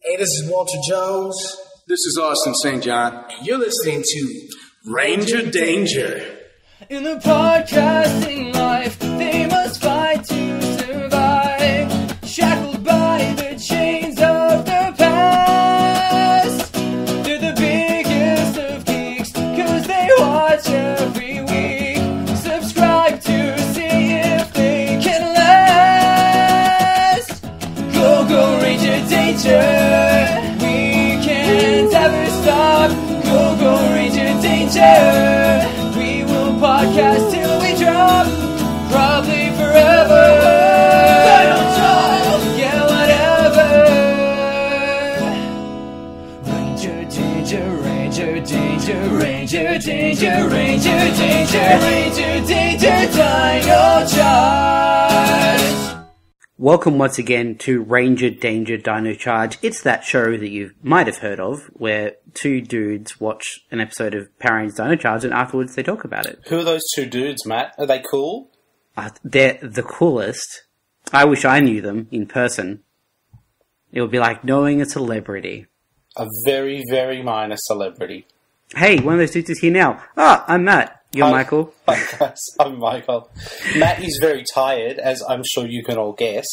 Hey, this is Walter Jones. This is Austin St. John. And you're listening to Ranger Danger. In the podcasting life, they must fight to survive, shackled by the chains of the past. They're the biggest of geeks, cause they watch every week. Subscribe to see if they can last. Go, go, Ranger Danger. We can't ever stop. Go, go, Ranger Danger. Podcast till we drop, probably forever. Yeah, whatever. Ranger Danger, Ranger Danger, Ranger Danger, Ranger Danger, Ranger Danger, Dino Charge. Welcome once again to Ranger Danger Dino Charge. It's that show that you might have heard of, where two dudes watch an episode of Power Rangers Dino Charge and afterwards they talk about it. Who are those two dudes, Matt? Are they cool? They're the coolest. I wish I knew them in person. It would be like knowing a celebrity. A very, very minor celebrity. Hey, one of those dudes is here now. Ah, I'm Matt. You're Michael. Hi guys, I'm Michael. Matt is very tired, as I'm sure you can all guess.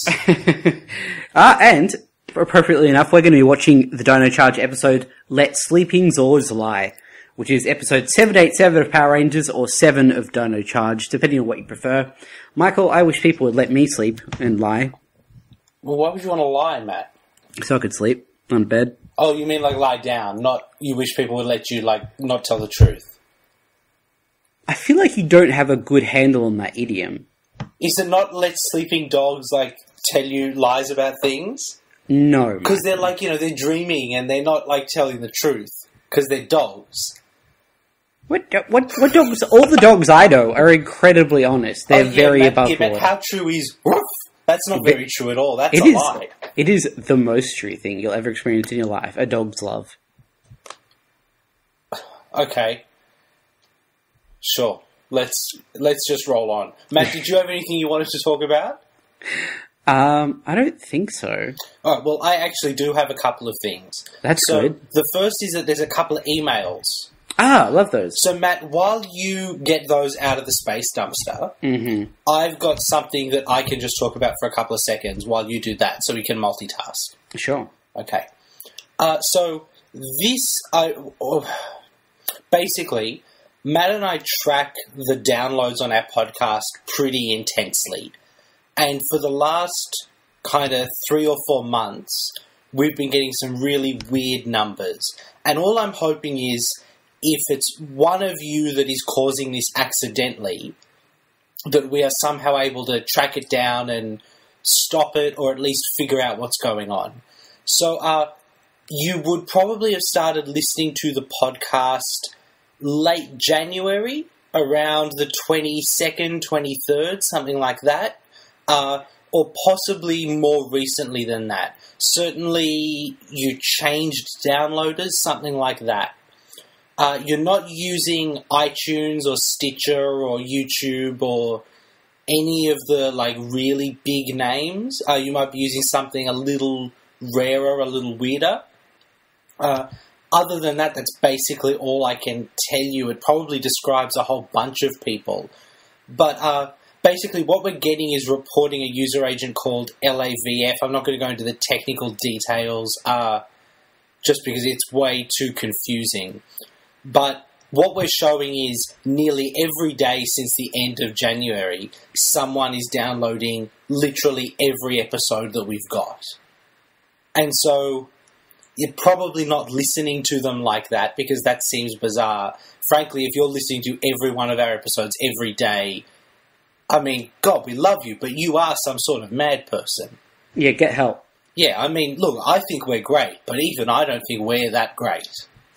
And, appropriately enough, we're going to be watching the Dino Charge episode Let Sleeping Zords Lie, which is episode 787 of Power Rangers or 7 of Dino Charge, depending on what you prefer. Michael, I wish people would let me sleep and lie. Well, why would you want to lie, Matt? So I could sleep on bed. Oh, you mean like lie down, not you wish people would let you, like, not tell the truth? I feel like you don't have a good handle on that idiom. Is it not let sleeping dogs, like, tell you lies about things? No. Because they're like, you know, they're dreaming and they're not, like, telling the truth. Because they're dogs. What dogs? All the dogs I know are incredibly honest. They're very above board. But how true is woof? That's not very true at all. That's a lie. It is the most true thing you'll ever experience in your life. A dog's love. Okay. Sure. Let's just roll on. Matt, did you have anything you wanted to talk about? I don't think so. All right, well, I actually do have a couple of things. That's good. The first is that there's a couple of emails. Ah, love those. So, Matt, while you get those out of the space dumpster, I've got something that I can just talk about for a couple of seconds while you do that, so we can multitask. Sure. Okay. So, this... basically... Matt and I track the downloads on our podcast pretty intensely. And for the last kind of 3 or 4 months, we've been getting some really weird numbers. And all I'm hoping is, if it's one of you that is causing this accidentally, that we are somehow able to track it down and stop it, or at least figure out what's going on. So, you would probably have started listening to the podcast late January, around the 22nd, 23rd, something like that, or possibly more recently than that. Certainly you changed downloaders, something like that. You're not using iTunes or Stitcher or YouTube or any of the like really big names. You might be using something a little rarer, a little weirder. Other than that, that's basically all I can tell you. It probably describes a whole bunch of people. But basically what we're getting is reporting a user agent called LAVF. I'm not going to go into the technical details just because it's way too confusing. But what we're showing is nearly every day since the end of January, someone is downloading literally every episode that we've got. And so... you're probably not listening to them like that because that seems bizarre. Frankly, if you're listening to every one of our episodes every day, I mean, God, we love you, but you are some sort of mad person. Yeah, get help. Yeah, I mean, look, I think we're great, but even I don't think we're that great.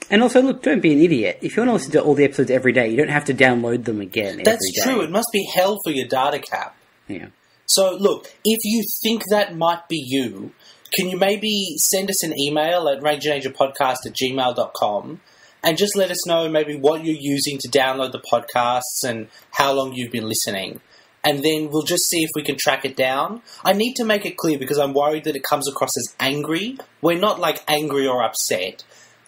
And also, look, don't be an idiot. If you want to listen to all the episodes every day, you don't have to download them again every day. That's true. It must be hell for your data cap. Yeah. So, look, if you think that might be you... can you maybe send us an email at rangerdangerpodcast@gmail.com and just let us know maybe what you're using to download the podcasts and how long you've been listening. and then we'll just see if we can track it down. I need to make it clear because I'm worried that it comes across as angry. We're not, like, angry or upset.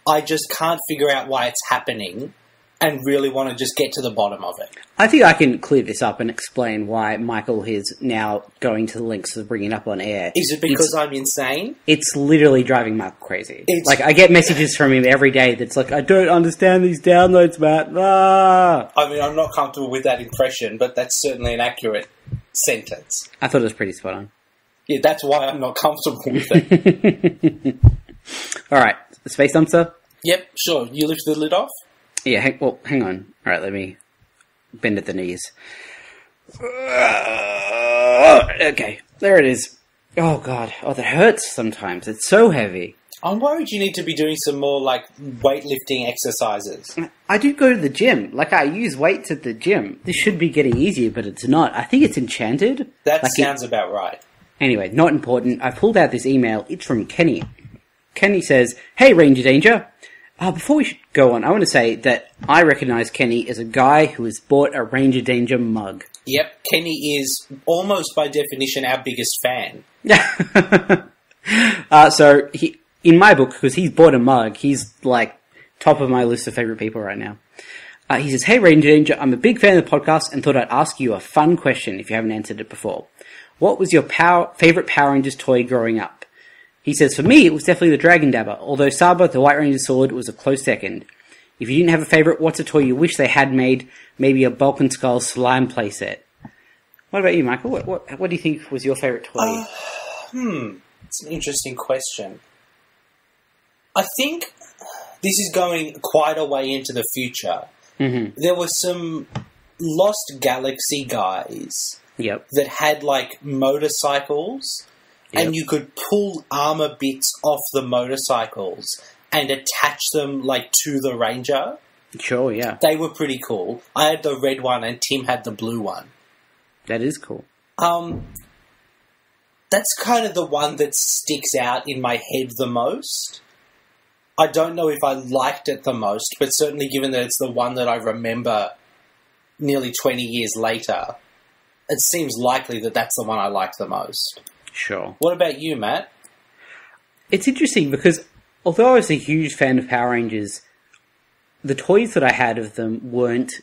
I just can't figure out why it's happening and really want to just get to the bottom of it. I think I can clear this up and explain why Michael is now going to the lengths of bringing it up on air. Is it because I'm insane? It's literally driving Michael crazy. Like, I get messages from him every day that's like, I don't understand these downloads, Matt. Ah! I mean, I'm not comfortable with that impression, but that's certainly an accurate sentence. I thought it was pretty spot on. Yeah, that's why I'm not comfortable with it. All right, Space Dumpster? Yep, sure. You lift the lid off? Yeah, hang on. All right, let me bend at the knees. Okay, there it is. Oh, God. Oh, that hurts sometimes. It's so heavy. I'm worried you need to be doing some more, like, weightlifting exercises. I do go to the gym. Like, I use weights at the gym. This should be getting easier, but it's not. I think it's enchanted. That like sounds about right. Anyway, not important. I pulled out this email. It's from Kenny. Kenny says, "Hey, Ranger Danger. Before we go on, I want to say that I recognise Kenny as a guy who has bought a Ranger Danger mug." Yep, Kenny is almost by definition our biggest fan. So, in my book, because he's bought a mug, he's like top of my list of favourite people right now. He says, "Hey Ranger Danger, I'm a big fan of the podcast and thought I'd ask you a fun question if you haven't answered it before. What was your favourite Power Rangers toy growing up?" He says, "For me, it was definitely the Dragon Dabber, although Saba, the White Ranger sword, was a close second. If you didn't have a favourite, what's a toy you wish they had made? Maybe a Bulk and Skull slime playset." What about you, Michael? What do you think was your favourite toy? It's an interesting question. I think this is going quite a way into the future. Mm-hmm. There were some Lost Galaxy guys that had, like, motorcycles, and you could pull armor bits off the motorcycles and attach them, like, to the Ranger. Sure, yeah. They were pretty cool. I had the red one and Tim had the blue one. That is cool. That's kind of the one that sticks out in my head the most. I don't know if I liked it the most, but certainly given that it's the one that I remember nearly 20 years later, it seems likely that that's the one I like the most. Sure. What about you, Matt? It's interesting because although I was a huge fan of Power Rangers, the toys that I had of them weren't,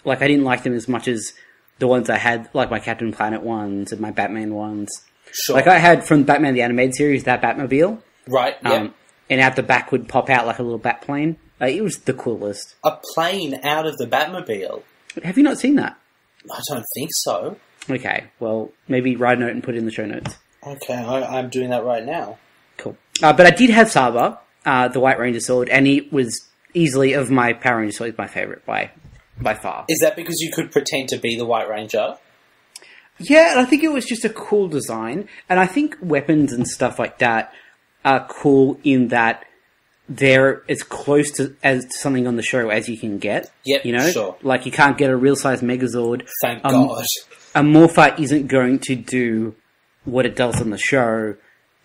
like, I didn't like them as much as the ones I had, like my Captain Planet ones and my Batman ones. Sure. Like, I had from Batman the Animated Series, that Batmobile. Right, yeah. And out the back would pop out like a little bat plane. It was the coolest. A plane out of the Batmobile? Have you not seen that? I don't think so. Okay, well, maybe write a note and put it in the show notes. Okay, I'm doing that right now. Cool. But I did have Saba, the White Ranger sword, and he was easily, of my Power Ranger swords, my favourite by far. Is that because you could pretend to be the White Ranger? Yeah, and I think it was just a cool design, and I think weapons and stuff like that are cool in that they're as close to something on the show as you can get. Yep, you know? sure. Like, you can't get a real-size Megazord. Thank God. A Morph isn't going to do what it does on the show,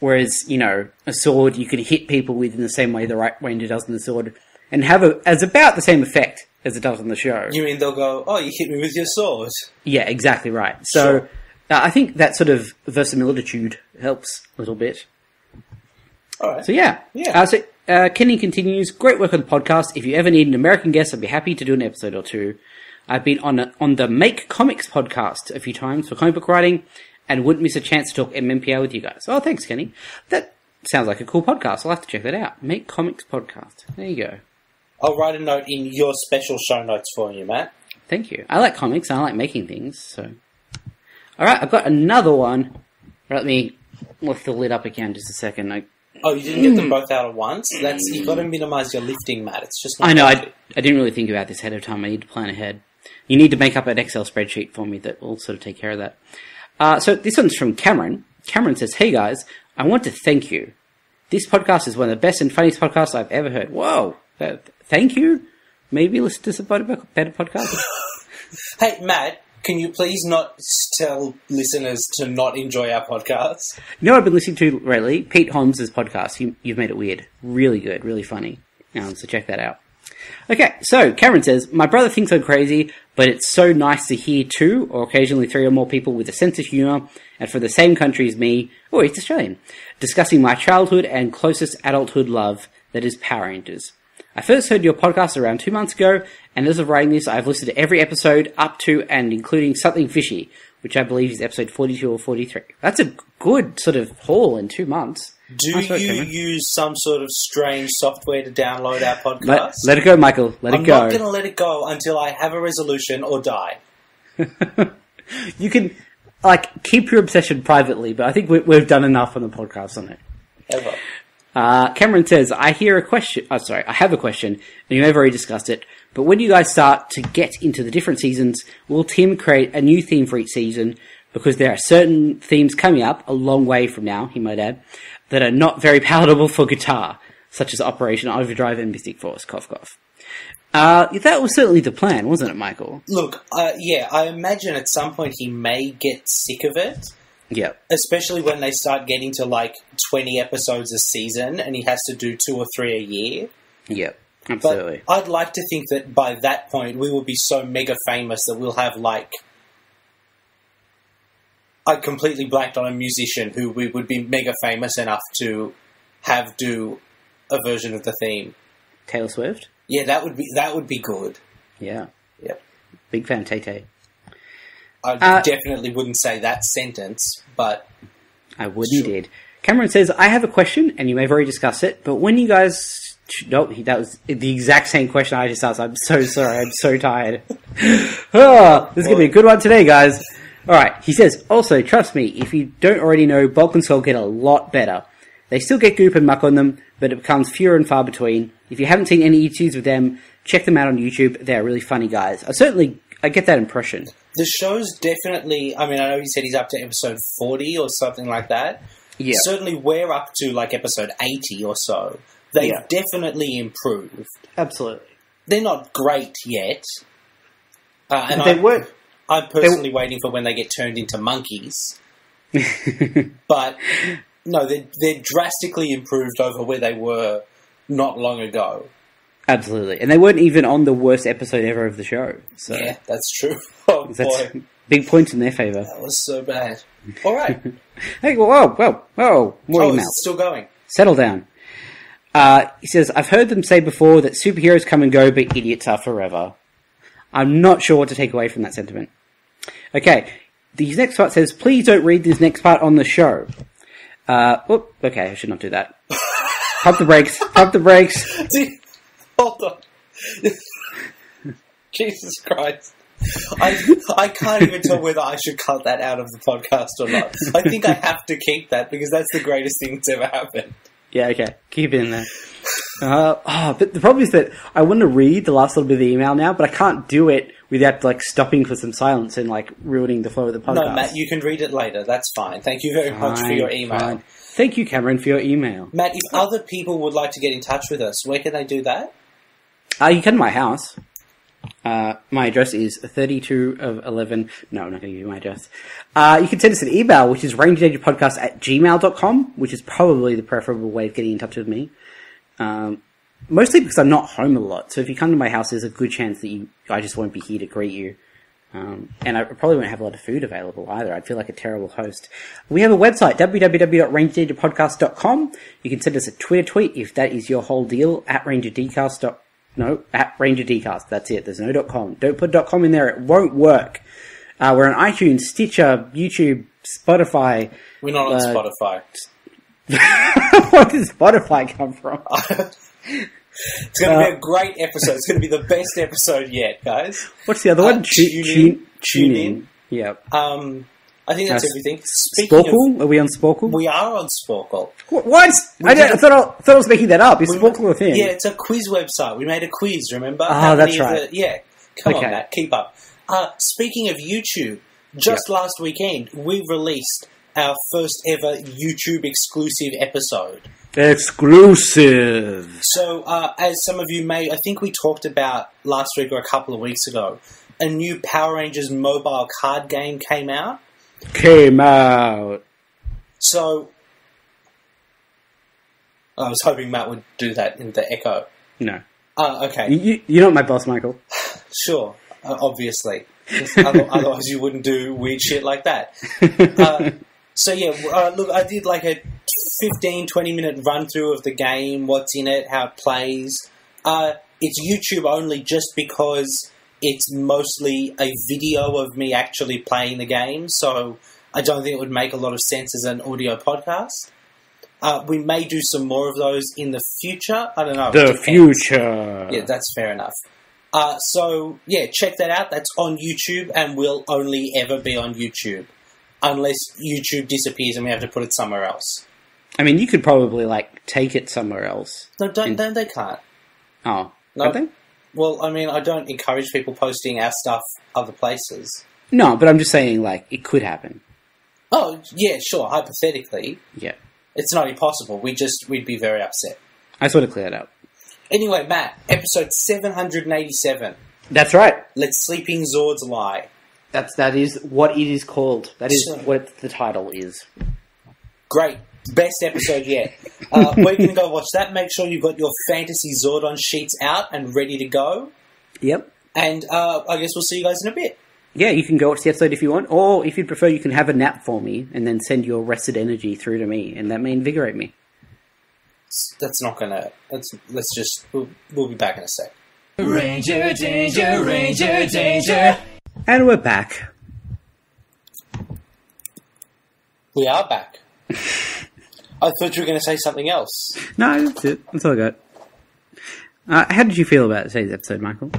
whereas, you know, a sword you can hit people with in the same way the Right Ranger does in the sword, and have as about the same effect as it does on the show. You mean they'll go, "Oh, you hit me with your sword"? Yeah, exactly right. So, Sure. I think that sort of verisimilitude helps a little bit. All right. So, yeah. Kenny continues, "Great work on the podcast. If you ever need an American guest, I'd be happy to do an episode or two. I've been on the Make Comics podcast a few times for comic book writing, and wouldn't miss a chance to talk MMPR with you guys." Oh, thanks, Kenny. That sounds like a cool podcast. I'll have to check that out. Make Comics podcast. There you go. I'll write a note in your special show notes for you, Matt. Thank you. I like comics and I like making things, so. Alright, I've got another one. Let me lift the lid up again just a second. Oh, you didn't get them both out at once? You've got to minimise your lifting, Matt. It's just not I know, healthy. I didn't really think about this ahead of time. I need to plan ahead. You need to make up an Excel spreadsheet for me that will sort of take care of that. So this one's from Cameron. Cameron says, "Hey guys, I want to thank you. This podcast is one of the best and funniest podcasts I've ever heard." Whoa! Thank you? Maybe listen to some better podcasts? Hey, Matt, can you please not tell listeners to not enjoy our podcast? You know what I've been listening to lately? Pete Holmes' podcast. You've Made It Weird. Really good, really funny. So check that out. Okay, so Cameron says, my brother thinks I'm crazy, but it's so nice to hear two, or occasionally three or more people with a sense of humour, and from the same country as me, oh, he's Australian, discussing my childhood and closest adulthood love, that is Power Rangers. I first heard your podcast around 2 months ago, and as of writing this, I've listened to every episode up to and including Something Fishy, which I believe is episode 42 or 43. That's a good sort of haul in 2 months. Do you use some sort of strange software to download our podcast? Let it go, Michael. Let it go. I'm not going to let it go until I have a resolution or die. You can, keep your obsession privately, but I think we've done enough on the podcast on it. Ever. Cameron says, I have a question, and you may have already discussed it, but when you guys start to get into the different seasons, will Tim create a new theme for each season? Because there are certain themes coming up, a long way from now, he might add, that are not very palatable for guitar, such as Operation Overdrive and Mystic Force, cough cough. That was certainly the plan, wasn't it, Michael? Look, yeah, I imagine at some point he may get sick of it. Yeah. Especially when they start getting to 20 episodes a season and he has to do 2 or 3 a year. Yeah, absolutely. But I'd like to think that by that point we will be so mega famous that we'll have I completely blanked on a musician who we would be mega famous enough to have do a version of the theme. Taylor Swift? Yeah, that would be good. Yeah. Yep. Big fan, Tay-Tay. I definitely wouldn't say that sentence, but... I would indeed. Cameron says, I have a question, and you may have already discussed it, but when you guys... No, that was the exact same question I just asked. I'm so sorry. I'm so tired. This is going to be a good one today, guys. Alright, he says, also, trust me, if you don't already know, Bulk and Skull get a lot better. They still get goop and muck on them, but it becomes fewer and far between. If you haven't seen any interviews with them, check them out on YouTube. They're really funny guys. I get that impression. The show's definitely... I mean, I know he said he's up to episode 40 or something like that. Yeah. Certainly we're up to, episode 80 or so. They've definitely improved. Absolutely. They're not great yet. And they weren't... I'm personally waiting for when they get turned into monkeys. But, no, they're drastically improved over where they were not long ago. Absolutely. And they weren't even on the worst episode ever of the show. So yeah, that's true. Oh, boy. Big points in their favour. That was so bad. All right. Hey, whoa. More emails. It's still going. Settle down. He says, I've heard them say before that superheroes come and go, but idiots are forever. I'm not sure what to take away from that sentiment. Okay, the next part says, please don't read this next part on the show. Okay, I should not do that. Pump the brakes. Hold on. Jesus Christ. I can't even tell whether I should cut that out of the podcast or not. I think I have to keep that because that's the greatest thing that's ever happened. Yeah, okay. Keep it in there. But the problem is that I want to read the last little bit of the email now, but I can't do it without stopping for some silence and ruining the flow of the podcast. No, Matt, you can read it later. That's fine. Thank you very much for your email. Fine. Thank you, Cameron, for your email. Matt, if other people would like to get in touch with us, where can they do that? You can to my house. My address is 32 of 11. No, I'm not going to give you my address. You can send us an email, which is rangerdangerpodcast@gmail.com, which is probably the preferable way of getting in touch with me. Mostly because I'm not home a lot. So if you come to my house, there's a good chance that I just won't be here to greet you. And I probably won't have a lot of food available either. I'd feel like a terrible host. We have a website, www.rangerdangerpodcast.com. You can send us a Twitter tweet if that is your whole deal, at rangerdcast. No, at rangerdcast. That's it. There's no .com. Don't put .com in there. It won't work. We're on iTunes, Stitcher, YouTube, Spotify. We're not on Spotify. Where does Spotify come from? It's going to be a great episode. It's going to be the best episode yet, guys. What's the other one? Tune in. Yeah. I think that's everything. Sporkle? Are we on Sporkle? We are on Sporkle. What? I thought I was making that up. Is Sporkle a thing? Yeah, it's a quiz website. We made a quiz, remember? Oh, that's right. Come on, Matt. Keep up. Speaking of YouTube, just last weekend, we released our first ever YouTube exclusive episode. Exclusive! So, as some of you may... I think we talked about last week or a couple of weeks ago, a new Power Rangers mobile card game came out. So, I was hoping Matt would do that in the echo. No. Okay. You're not my boss, Michael. Sure, obviously. Otherwise you wouldn't do weird shit like that. Look, I did like a 15, 20-minute run-through of the game, what's in it, how it plays. It's YouTube only just because it's mostly a video of me actually playing the game, so I don't think it would make a lot of sense as an audio podcast. We may do some more of those in the future. I don't know. The future. Yeah, that's fair enough. Check that out. That's on YouTube and will only ever be on YouTube. Unless YouTube disappears and we have to put it somewhere else. I mean, you could probably, take it somewhere else. No, they can't. Oh, no. Don't they? Well, I mean, I don't encourage people posting our stuff other places. No, but I'm just saying, it could happen. Oh, yeah, sure, hypothetically. Yeah. It's not impossible. We'd be very upset. I just want to clear it up. Anyway, Matt, episode 787. That's right. Let Sleeping Zords Lie. That is what it is called. That is what the title is. Great. Best episode yet. We're going to go watch that. Make sure you've got your Fantasy Zordon sheets out and ready to go. Yep. And I guess we'll see you guys in a bit. Yeah, you can go watch the episode if you want, or if you'd prefer, you can have a nap for me and then send your rested energy through to me, and that may invigorate me. That's not going to... Let's just... We'll be back in a sec. Ranger danger, ranger danger. And we're back. We are back. I thought you were going to say something else. No, that's it. That's all I got. How did you feel about today's episode, Michael?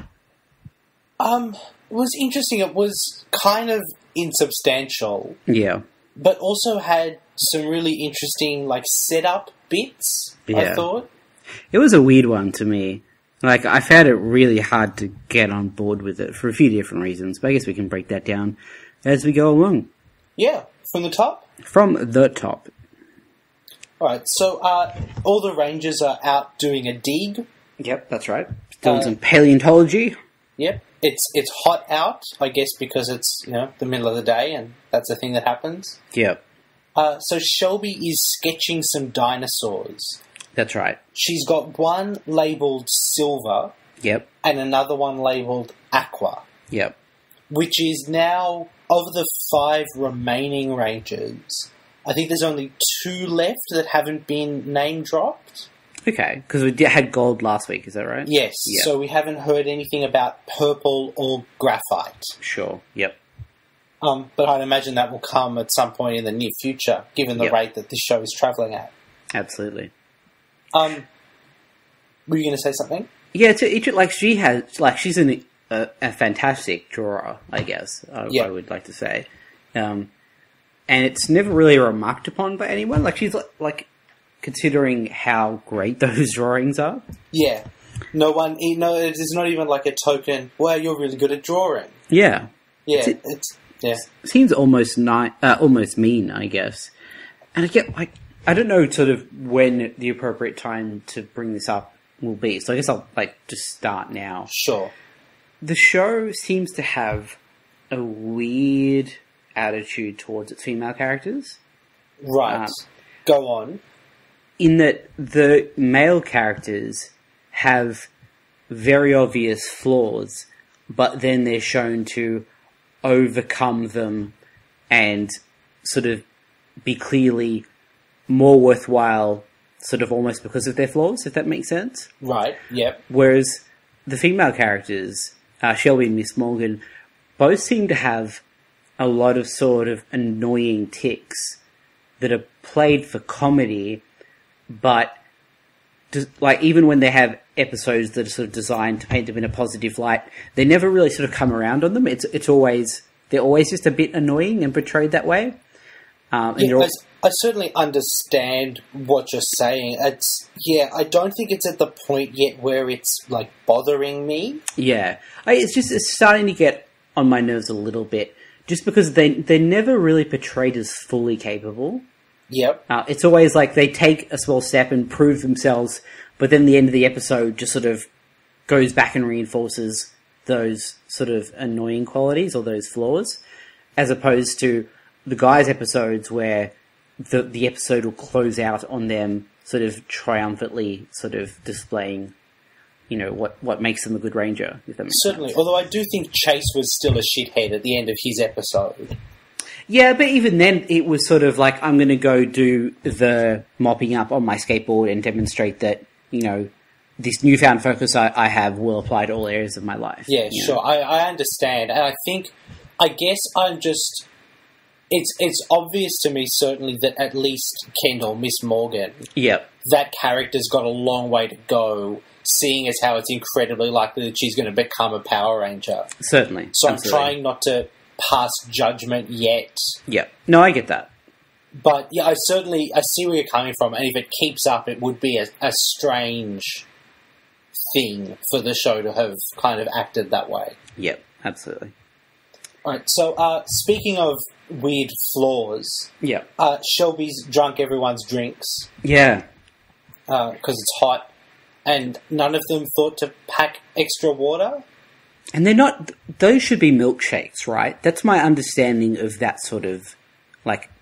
It was interesting. It was kind of insubstantial. Yeah. But also had some really interesting, setup bits, I thought. It was a weird one to me. I found it really hard to get on board with it for a few different reasons, but I guess we can break that down as we go along. Yeah. From the top? From the top. Alright, so all the Rangers are out doing a dig. Yep, that's right. Doing some paleontology. Yep. It's hot out, I guess, because it's, the middle of the day, and that's a thing that happens. Yep. So Shelby is sketching some dinosaurs. That's right. She's got one labelled silver. Yep. And another one labelled aqua. Yep. Which is now, of the 5 remaining Rangers, I think there's only 2 left that haven't been name-dropped. Okay, because we had gold last week, is that right? Yes, yep. So we haven't heard anything about purple or graphite. Sure, yep. But I'd imagine that will come at some point in the near future, given the rate that this show is travelling at. Absolutely. Were you going to say something? Yeah, she's a fantastic drawer, I guess. I would like to say, and it's never really remarked upon by anyone. She's considering how great those drawings are. Yeah, no one. It's not even a token. Wow, you're really good at drawing. Yeah, yeah. It seems almost almost mean, I guess. And I get I don't know sort of when the appropriate time to bring this up will be. So I guess I'll just start now. Sure. The show seems to have a weird attitude towards its female characters. Right. Go on. In that the male characters have very obvious flaws, but then they're shown to overcome them and sort of be clearly more worthwhile, sort of almost because of their flaws, if that makes sense. Right, yep. Whereas the female characters, Shelby and Miss Morgan, both seem to have a lot of sort of annoying tics that are played for comedy, but even when they have episodes that are sort of designed to paint them in a positive light, they never really sort of come around on them. They're always just a bit annoying and portrayed that way. I certainly understand what you're saying. I don't think it's at the point yet where it's bothering me. Yeah, it's starting to get on my nerves a little bit, just because they're never really portrayed as fully capable. Yep. It's always they take a small step and prove themselves, but then the end of the episode just sort of goes back and reinforces those sort of annoying qualities or those flaws, as opposed to the guys' episodes where the episode will close out on them sort of triumphantly sort of displaying what makes them a good ranger, if that makes Certainly, sense. although I do think Chase was still a shithead at the end of his episode. Yeah, but even then, it was sort of like, I'm going to go do the mopping up on my skateboard and demonstrate that, this newfound focus I have will apply to all areas of my life. Yeah, sure. I understand. And I guess I'm just... It's obvious to me, certainly, that at least Kendall, Miss Morgan, Yep. that character's got a long way to go, seeing as how it's incredibly likely that she's going to become a Power Ranger. Certainly. So Absolutely. I'm trying not to pass judgment yet. Yep. No, I get that. But, yeah, I see where you're coming from, and if it keeps up, it would be a strange thing for the show to have kind of acted that way. Yep. Absolutely. Alright, so speaking of weird flaws, Yep. Shelby's drunk everyone's drinks Yeah. because it's hot, and none of them thought to pack extra water. And they're not... Those should be milkshakes, right? That's my understanding of that sort of,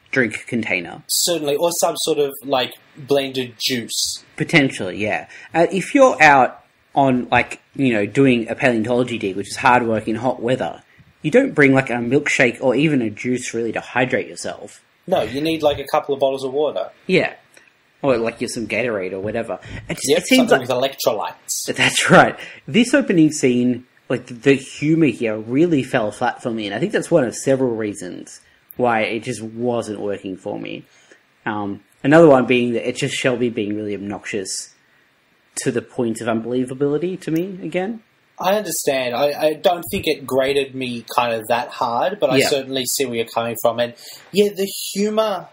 drink container. Certainly, or some sort of, blended juice. Potentially, yeah. If you're out on, doing a paleontology dig, which is hard work in hot weather, you don't bring, a milkshake or even a juice, really, to hydrate yourself. No, you need, a couple of bottles of water. Yeah. Or, some Gatorade or whatever. It Yep, seems something with electrolytes. That's right. This opening scene, the humour here really fell flat for me, and I think that's one of several reasons why it just wasn't working for me. Another one being that it's just Shelby being really obnoxious to the point of unbelievability to me, again. I understand. I don't think it grated me kind of that hard, but I Yeah. certainly see where you're coming from. And, yeah, the humour...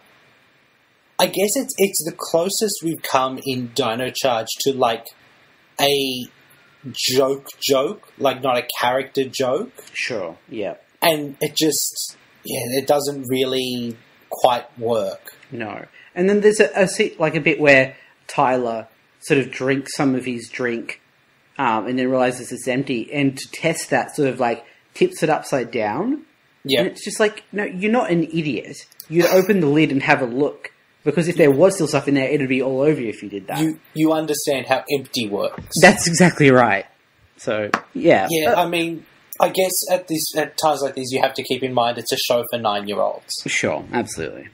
I guess it's the closest we've come in Dino Charge to, a joke, not a character joke. Sure, yeah. And it just... Yeah, it doesn't really quite work. No. And then there's a bit where Tyler sort of drinks some of his drink and then realizes it's empty, and to test that sort of tips it upside down. Yeah. And it's just no, you're not an idiot. You'd open the lid and have a look, because if there was still stuff in there, it'd be all over you if you did that. You understand how empty works. That's exactly right. So, yeah. Yeah, I mean... I guess at times like these, you have to keep in mind it's a show for 9-year-olds. Sure, absolutely.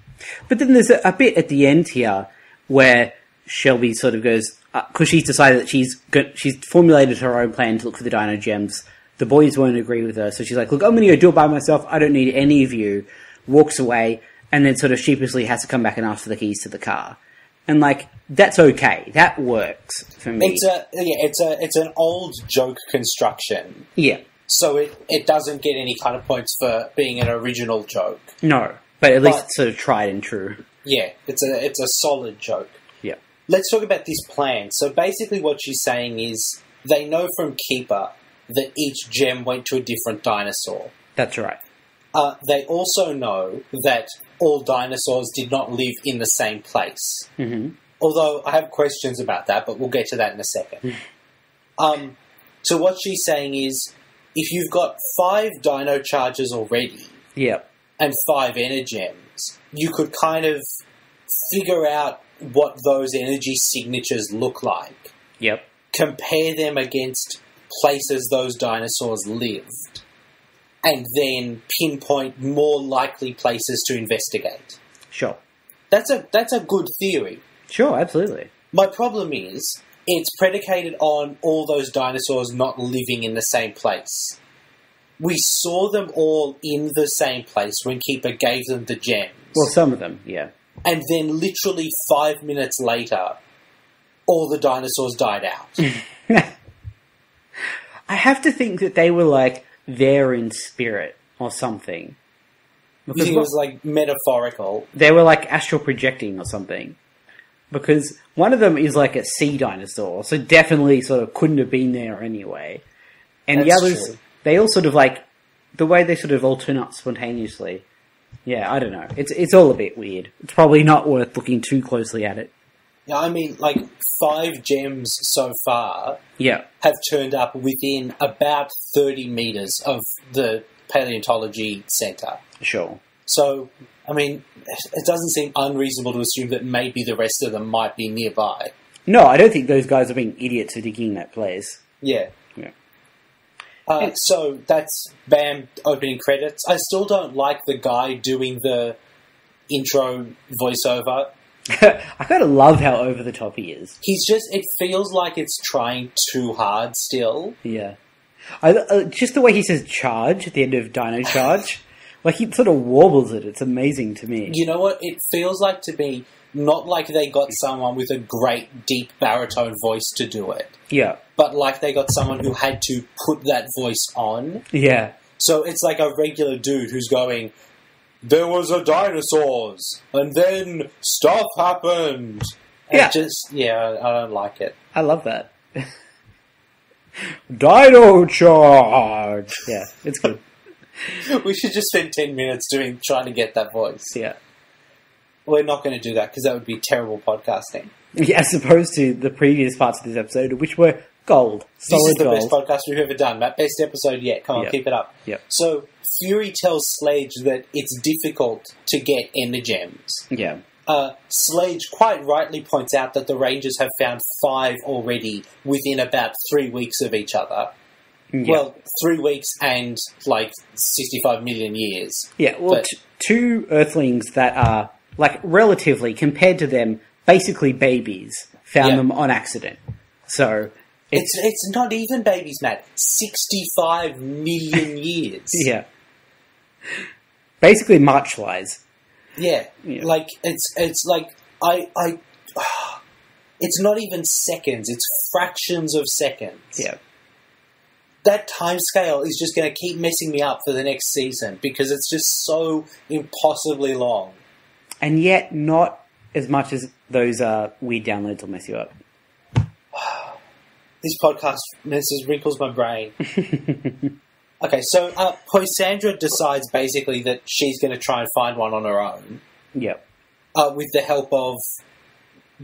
But then there's a bit at the end here where Shelby sort of goes, because she's decided that she's formulated her own plan to look for the Dino Gems. The boys won't agree with her, so she's like, look, I'm going to go do it by myself. I don't need any of you. Walks away, and then sort of sheepishly has to come back and ask for the keys to the car. And that's okay. That works for me. It's an old joke construction. Yeah. So it doesn't get any kind of points for being an original joke. No, but at least it's sort of tried and true. Yeah, it's a solid joke. Yeah. Let's talk about this plan. So basically what she's saying is they know from Keeper that each gem went to a different dinosaur. That's right. They also know that all dinosaurs did not live in the same place. Mm-hmm. Although I have questions about that, but we'll get to that in a second. So what she's saying is, if you've got 5 Dino Charges already, Yep. and 5 Energems, you could kind of figure out what those energy signatures look like. Yep. Compare them against places those dinosaurs lived, and then pinpoint more likely places to investigate. Sure. That's a good theory. Sure, absolutely. My problem is, it's predicated on all those dinosaurs not living in the same place. We saw them all in the same place when Keeper gave them the gems. Well, some of them, yeah. And then literally 5 minutes later, all the dinosaurs died out. I have to think that they were, there in spirit or something. You think it was, metaphorical? They were, astral projecting or something. Because one of them is, a sea dinosaur, so definitely sort of couldn't have been there anyway. And the That's others, true. they all sort of, the way they sort of all turn up spontaneously. Yeah, I don't know. It's all a bit weird. It's probably not worth looking too closely at it. Yeah, I mean, 5 gems so far Yeah. have turned up within about 30 metres of the paleontology centre. Sure. So, I mean, it doesn't seem unreasonable to assume that maybe the rest of them might be nearby. No, I don't think those guys are being idiots for digging that place. Yeah. Yeah. So that's BAM opening credits. I still don't like the guy doing the intro voiceover. I kind of love how over the top he is. He's just, it feels like it's trying too hard still. Yeah. Just the way he says charge at the end of Dino Charge. Like, he sort of warbles it. It's amazing to me. You know what? It feels like to me, not like they got someone with a great deep baritone voice to do it. Yeah. But like they got someone who had to put that voice on. Yeah. So it's like a regular dude who's going, there was a dinosaurs, and then stuff happened. And I don't like it. I love that. Dino Charge! Yeah, it's good. We should just spend 10 minutes trying to get that voice. Yeah. We're not going to do that because that would be terrible podcasting. Yeah, as opposed to the previous parts of this episode, which were gold. Solid This is the gold. best podcast we've ever done. That best episode yet. Come on, Yep. keep it up. Yep. So, Fury tells Slade that it's difficult to get energems. Yeah. Slade quite rightly points out that the Rangers have found 5 already within about 3 weeks of each other. Yeah. Well, 3 weeks and, 65 million years. Yeah, well, But- two Earthlings that are, relatively, compared to them, basically babies, found Yeah. them on accident. So, It's not even babies, Matt. 65 million years. yeah. Basically March flies. Yeah. Yeah. It's not even seconds, it's fractions of seconds. Yeah. That time scale is just going to keep messing me up for the next season because it's just so impossibly long. And yet not as much as those weird downloads will mess you up. This podcast wrinkles my brain. Okay, so Poisandra decides basically that she's going to try and find one on her own. Yep. With the help of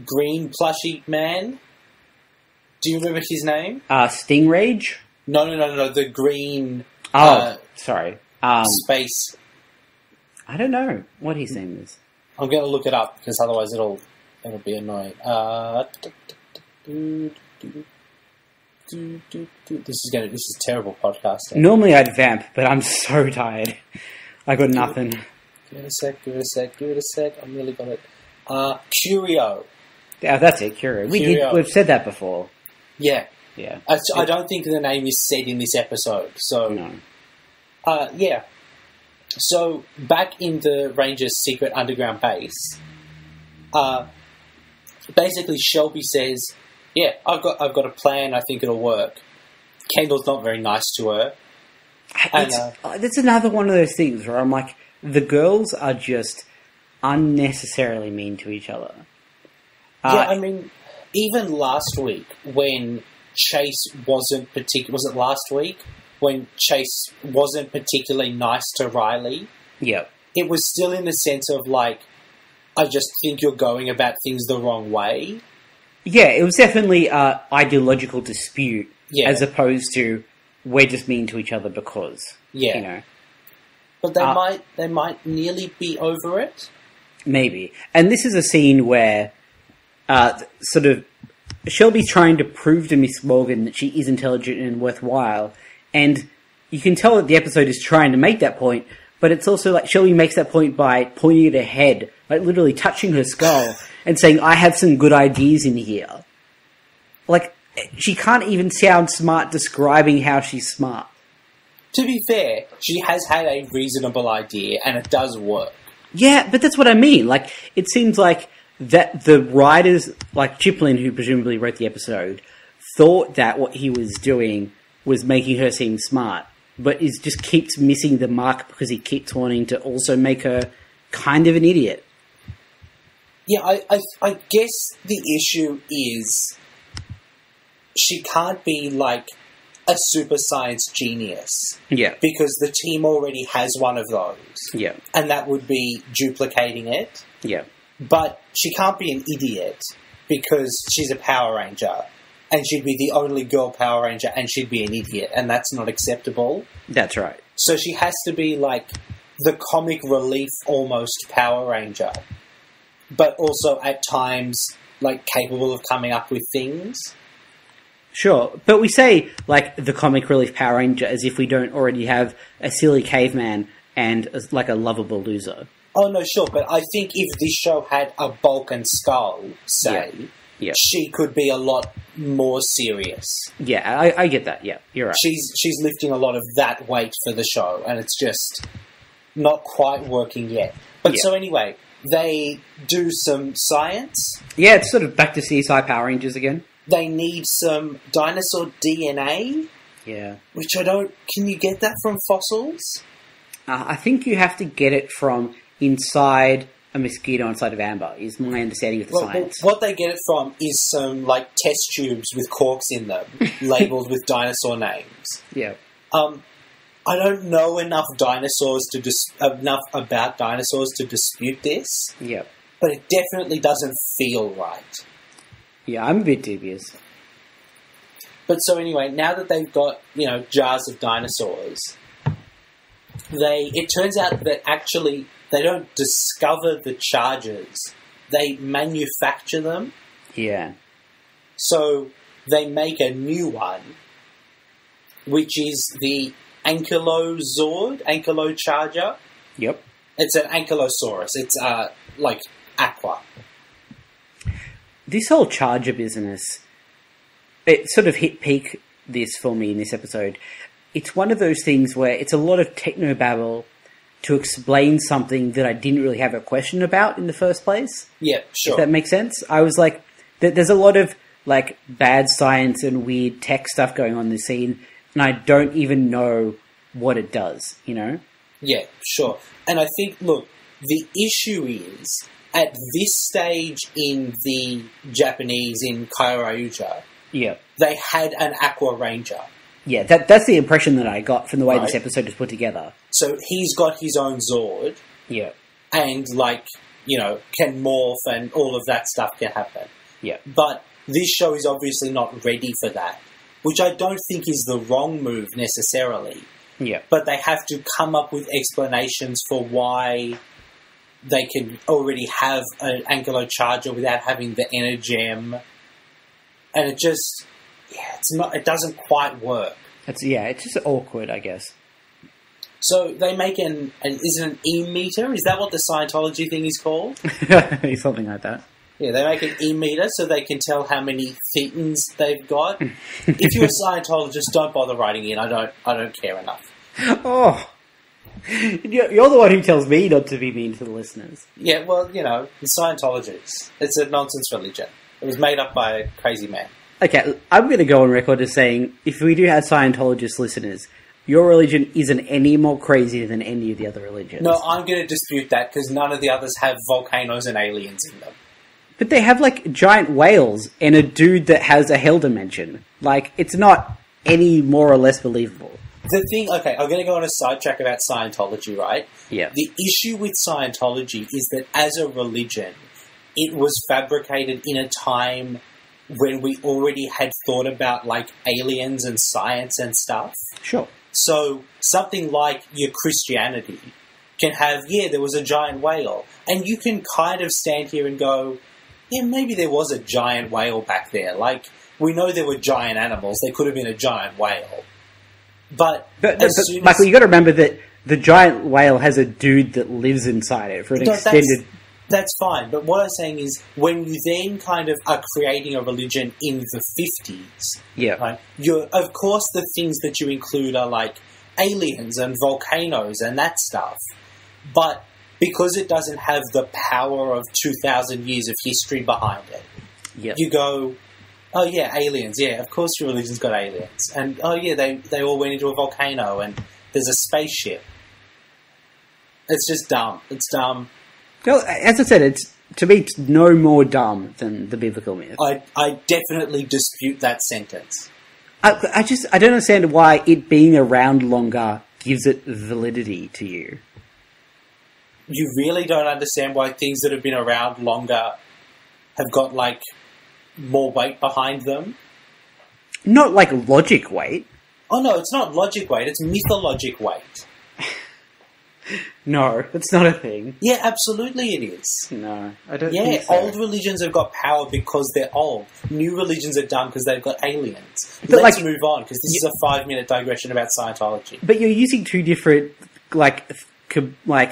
Green Plushy Man. Do you remember his name? Stingrage? No. The green Sorry. space. I don't know what his name is. I'm going to look it up because otherwise it'll be annoying. This is terrible podcasting. Normally I'd vamp, but I'm so tired. I got nothing. Give it a sec. I nearly got it. Curio. Yeah, that's it, Curio. Curio. We've said that before. Yeah. Yeah. I don't think the name is said in this episode. So, No. yeah. So, back in the Rangers' secret underground base, basically Shelby says, yeah, I've got a plan, I think it'll work. Kendall's not very nice to her. And, That's another one of those things where I'm like, the girls are just unnecessarily mean to each other. yeah, I mean, even last week when Chase wasn't was it last week? When Chase wasn't particularly nice to Riley, Yep. it was still in the sense of I just think you're going about things the wrong way. Yeah, it was definitely an ideological dispute Yeah. as opposed to we're just mean to each other because. Yeah. You know, But they might nearly be over it. maybe. And this is a scene where sort of Shelby's trying to prove to Miss Morgan that she is intelligent and worthwhile, and you can tell that the episode is trying to make that point, but it's also like Shelby makes that point by pointing at her head, like literally touching her skull, and saying, I have some good ideas in here. Like, she can't even sound smart describing how she's smart. To be fair, she has had a reasonable idea, and it does work. Yeah, but that's what I mean. Like, it seems like that the writers, like Chiplin, who presumably wrote the episode, thought that what he was doing was making her seem smart, but is just keeps missing the mark because he keeps wanting to also make her kind of an idiot. Yeah, I guess the issue is she can't be like a super science genius Yeah. because the team already has one of those. Yeah. And that would be duplicating it. Yeah. But she can't be an idiot because she's a Power Ranger and she'd be the only girl Power Ranger and she'd be an idiot and that's not acceptable. That's right. So she has to be like the comic relief almost Power Ranger, but also at times like capable of coming up with things. Sure, but we say, like, the comic relief Power Ranger as if we don't already have a silly caveman and, like, a lovable loser. Oh, no, sure, but I think if this show had a Bulk and Skull, say, Yeah. she could be a lot more serious. Yeah, I get that, yeah, you're right. She's lifting a lot of that weight for the show, and it's just not quite working yet. But so anyway, they do some science. Yeah, it's sort of back to CSI Power Rangers again. They need some dinosaur DNA, Yeah. which I don't... Can you get that from fossils? I think you have to get it from inside a mosquito inside of amber, is my understanding of the science. What they get it from is some, like, test tubes with corks in them, labelled with dinosaur names. Yeah. I don't know enough about dinosaurs to dispute this, Yeah. but it definitely doesn't feel right. Yeah, I'm a bit dubious. But so anyway, now that they've got, jars of dinosaurs, it turns out that actually they don't discover the charges, they manufacture them. Yeah. So they make a new one, which is the Ankylo Charger. Yep. It's an Ankylosaurus. It's like aqua. This whole Charger business, it sort of hit peak this for me in this episode. It's one of those things where it's a lot of technobabble to explain something that I didn't really have a question about in the first place. Yeah, sure. If that makes sense. I was like, there's a lot of like bad science and weird tech stuff going on in this scene, and I don't even know what it does, Yeah, sure. And I think, look, the issue is, at this stage in the Japanese, in Kyoryuja, they had an Aqua Ranger. Yeah, that's the impression that I got from the way Right. this episode is put together. So he's got his own Zord, Yeah. and, can morph and all of that stuff can happen. Yeah. But this show is obviously not ready for that, which I don't think is the wrong move necessarily. Yeah. But they have to come up with explanations for why they can already have an Ankylo Charger without having the Energem. And it just... it doesn't quite work. It's just awkward, I guess. So they make is it an E-meter? Is that what the Scientology thing is called? Something like that. Yeah, they make an E-meter so they can tell how many thetans they've got. If you're a Scientologist, don't bother writing in. I don't care enough. Oh, you're the one who tells me not to be mean to the listeners. Yeah, well, the Scientology. It's a nonsense religion. It was made up by a crazy man. Okay, I'm going to go on record as saying, if we do have Scientologist listeners, your religion isn't any more crazy than any of the other religions. No, I'm going to dispute that because none of the others have volcanoes and aliens in them. But they have, like, giant whales and a dude that has a hell dimension. Like, it's not any more or less believable. The thing, okay, I'm going to go on a sidetrack about Scientology, right? Yeah. The issue with Scientology is that as a religion, it was fabricated in a time when we already had thought about, like, aliens and science and stuff. Sure. So something like your Christianity can have, there was a giant whale. And you can kind of stand here and go, yeah, maybe there was a giant whale back there. Like, we know there were giant animals. There could have been a giant whale. But Michael, you got to remember that the giant whale has a dude that lives inside it for an extended... That's fine, but what I'm saying is, when you then kind of are creating a religion in the 50s, right, of course the things that you include are like aliens and volcanoes and that stuff, but because it doesn't have the power of 2,000 years of history behind it, you go, oh yeah, aliens, yeah, of course your religion's got aliens, and oh yeah, they all went into a volcano and there's a spaceship. It's just dumb. It's dumb. Well, as I said, to me, it's no more dumb than the biblical myth. I definitely dispute that sentence. I don't understand why it being around longer gives it validity to you. You really don't understand why things that have been around longer have got, like, more weight behind them? Not like logic weight. Oh no, it's not logic weight, it's mythologic weight. No, it's not a thing. Yeah, absolutely it is. No, I don't Yeah, think so. old religions have got power because they're old. New religions are dumb because they've got aliens. But, Let's like, move on, because this is a 5-minute digression about Scientology. But you're using two different,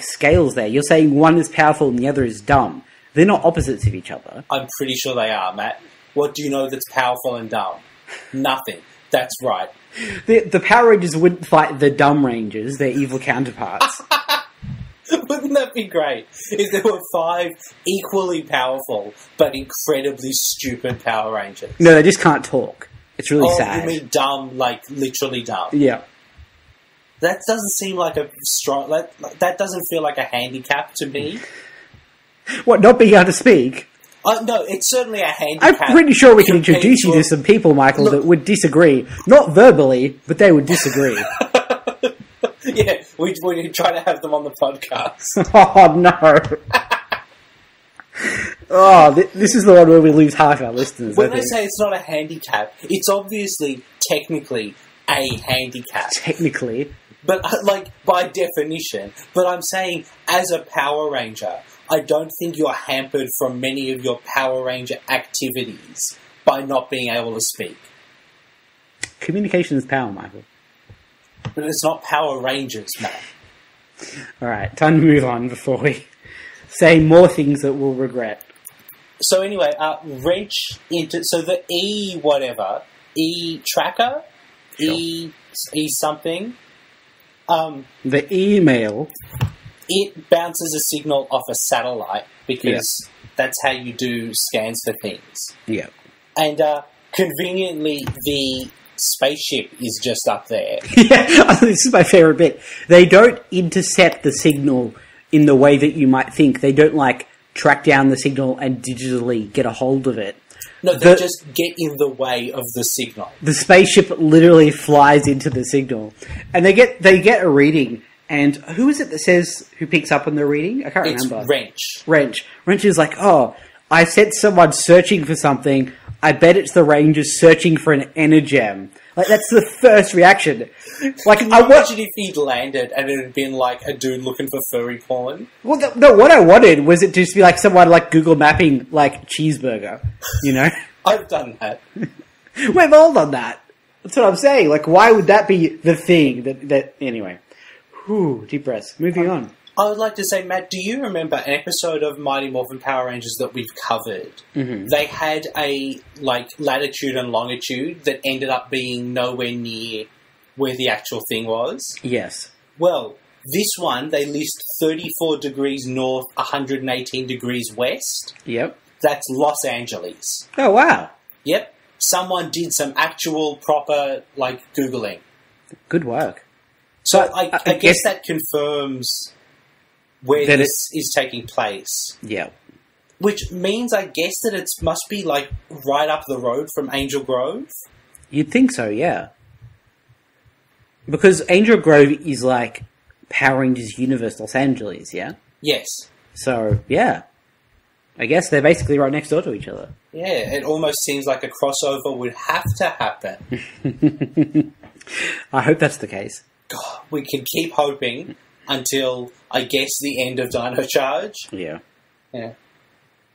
scales there. You're saying one is powerful and the other is dumb. They're not opposites of each other. I'm pretty sure they are, Matt. What do you know that's powerful and dumb? Nothing. That's right. The Power Rangers wouldn't fight the dumb Rangers, their evil counterparts. Wouldn't that be great? If there were 5 equally powerful but incredibly stupid Power Rangers. No, they just can't talk. It's really sad. You mean dumb, like literally dumb? Yeah. That doesn't seem like a strong... that doesn't feel like a handicap to me. What, not being able to speak? No, it's certainly a handicap. I'm pretty sure we can compared introduce you to some people, Michael, that would disagree. Not verbally, but they would disagree. Yeah, we try to have them on the podcast. Oh, no. This is the one where we lose half our listeners. When I say it's not a handicap, it's obviously technically a handicap. Technically. But, by definition. But I'm saying, as a Power Ranger, I don't think you're hampered from many of your Power Ranger activities by not being able to speak. Communication is power, Michael. But it's not Power Rangers, man. Alright, time to move on before we say more things that we'll regret. So anyway, wrench into... So the E tracker? Sure. E something? The email... It bounces a signal off a satellite because that's how you do scans for things. Yeah. And conveniently, the spaceship is just up there. Yeah, this is my favourite bit. They don't intercept the signal in the way that you might think. They don't, track down the signal and digitally get a hold of it. No, they just get in the way of the signal. The spaceship literally flies into the signal. And they get a reading. And who is it that says who picks up on the reading? I can't remember. Wrench. Wrench is like, I said someone searching for something. I bet it's the Rangers searching for an energem. That's the first reaction. Can you imagine if he'd landed and it had been a dude looking for furry porn? Well, no, what I wanted was it to just be someone Google mapping cheeseburger, you know? I've done that. We've all done that. That's what I'm saying. Why would that be the thing that anyway? Whew, deep breaths. Moving on. I would like to say, Matt, do you remember an episode of Mighty Morphin Power Rangers that we've covered? Mm-hmm. They had a, latitude and longitude that ended up being nowhere near where the actual thing was? Yes. Well, this one, they list 34 degrees north, 118 degrees west. Yep. That's Los Angeles. Oh, wow. Yep. Someone did some actual proper, Googling. Good work. So I guess that confirms where this is taking place. Yeah. Which means, I guess, that it must be, right up the road from Angel Grove? You'd think so, yeah. Because Angel Grove is, Power Rangers Universe Los Angeles, yeah? Yes. So, yeah. I guess they're basically right next door to each other. Yeah, it almost seems like a crossover would have to happen. I hope that's the case. God, we can keep hoping until, I guess, the end of Dino Charge. Yeah. Yeah.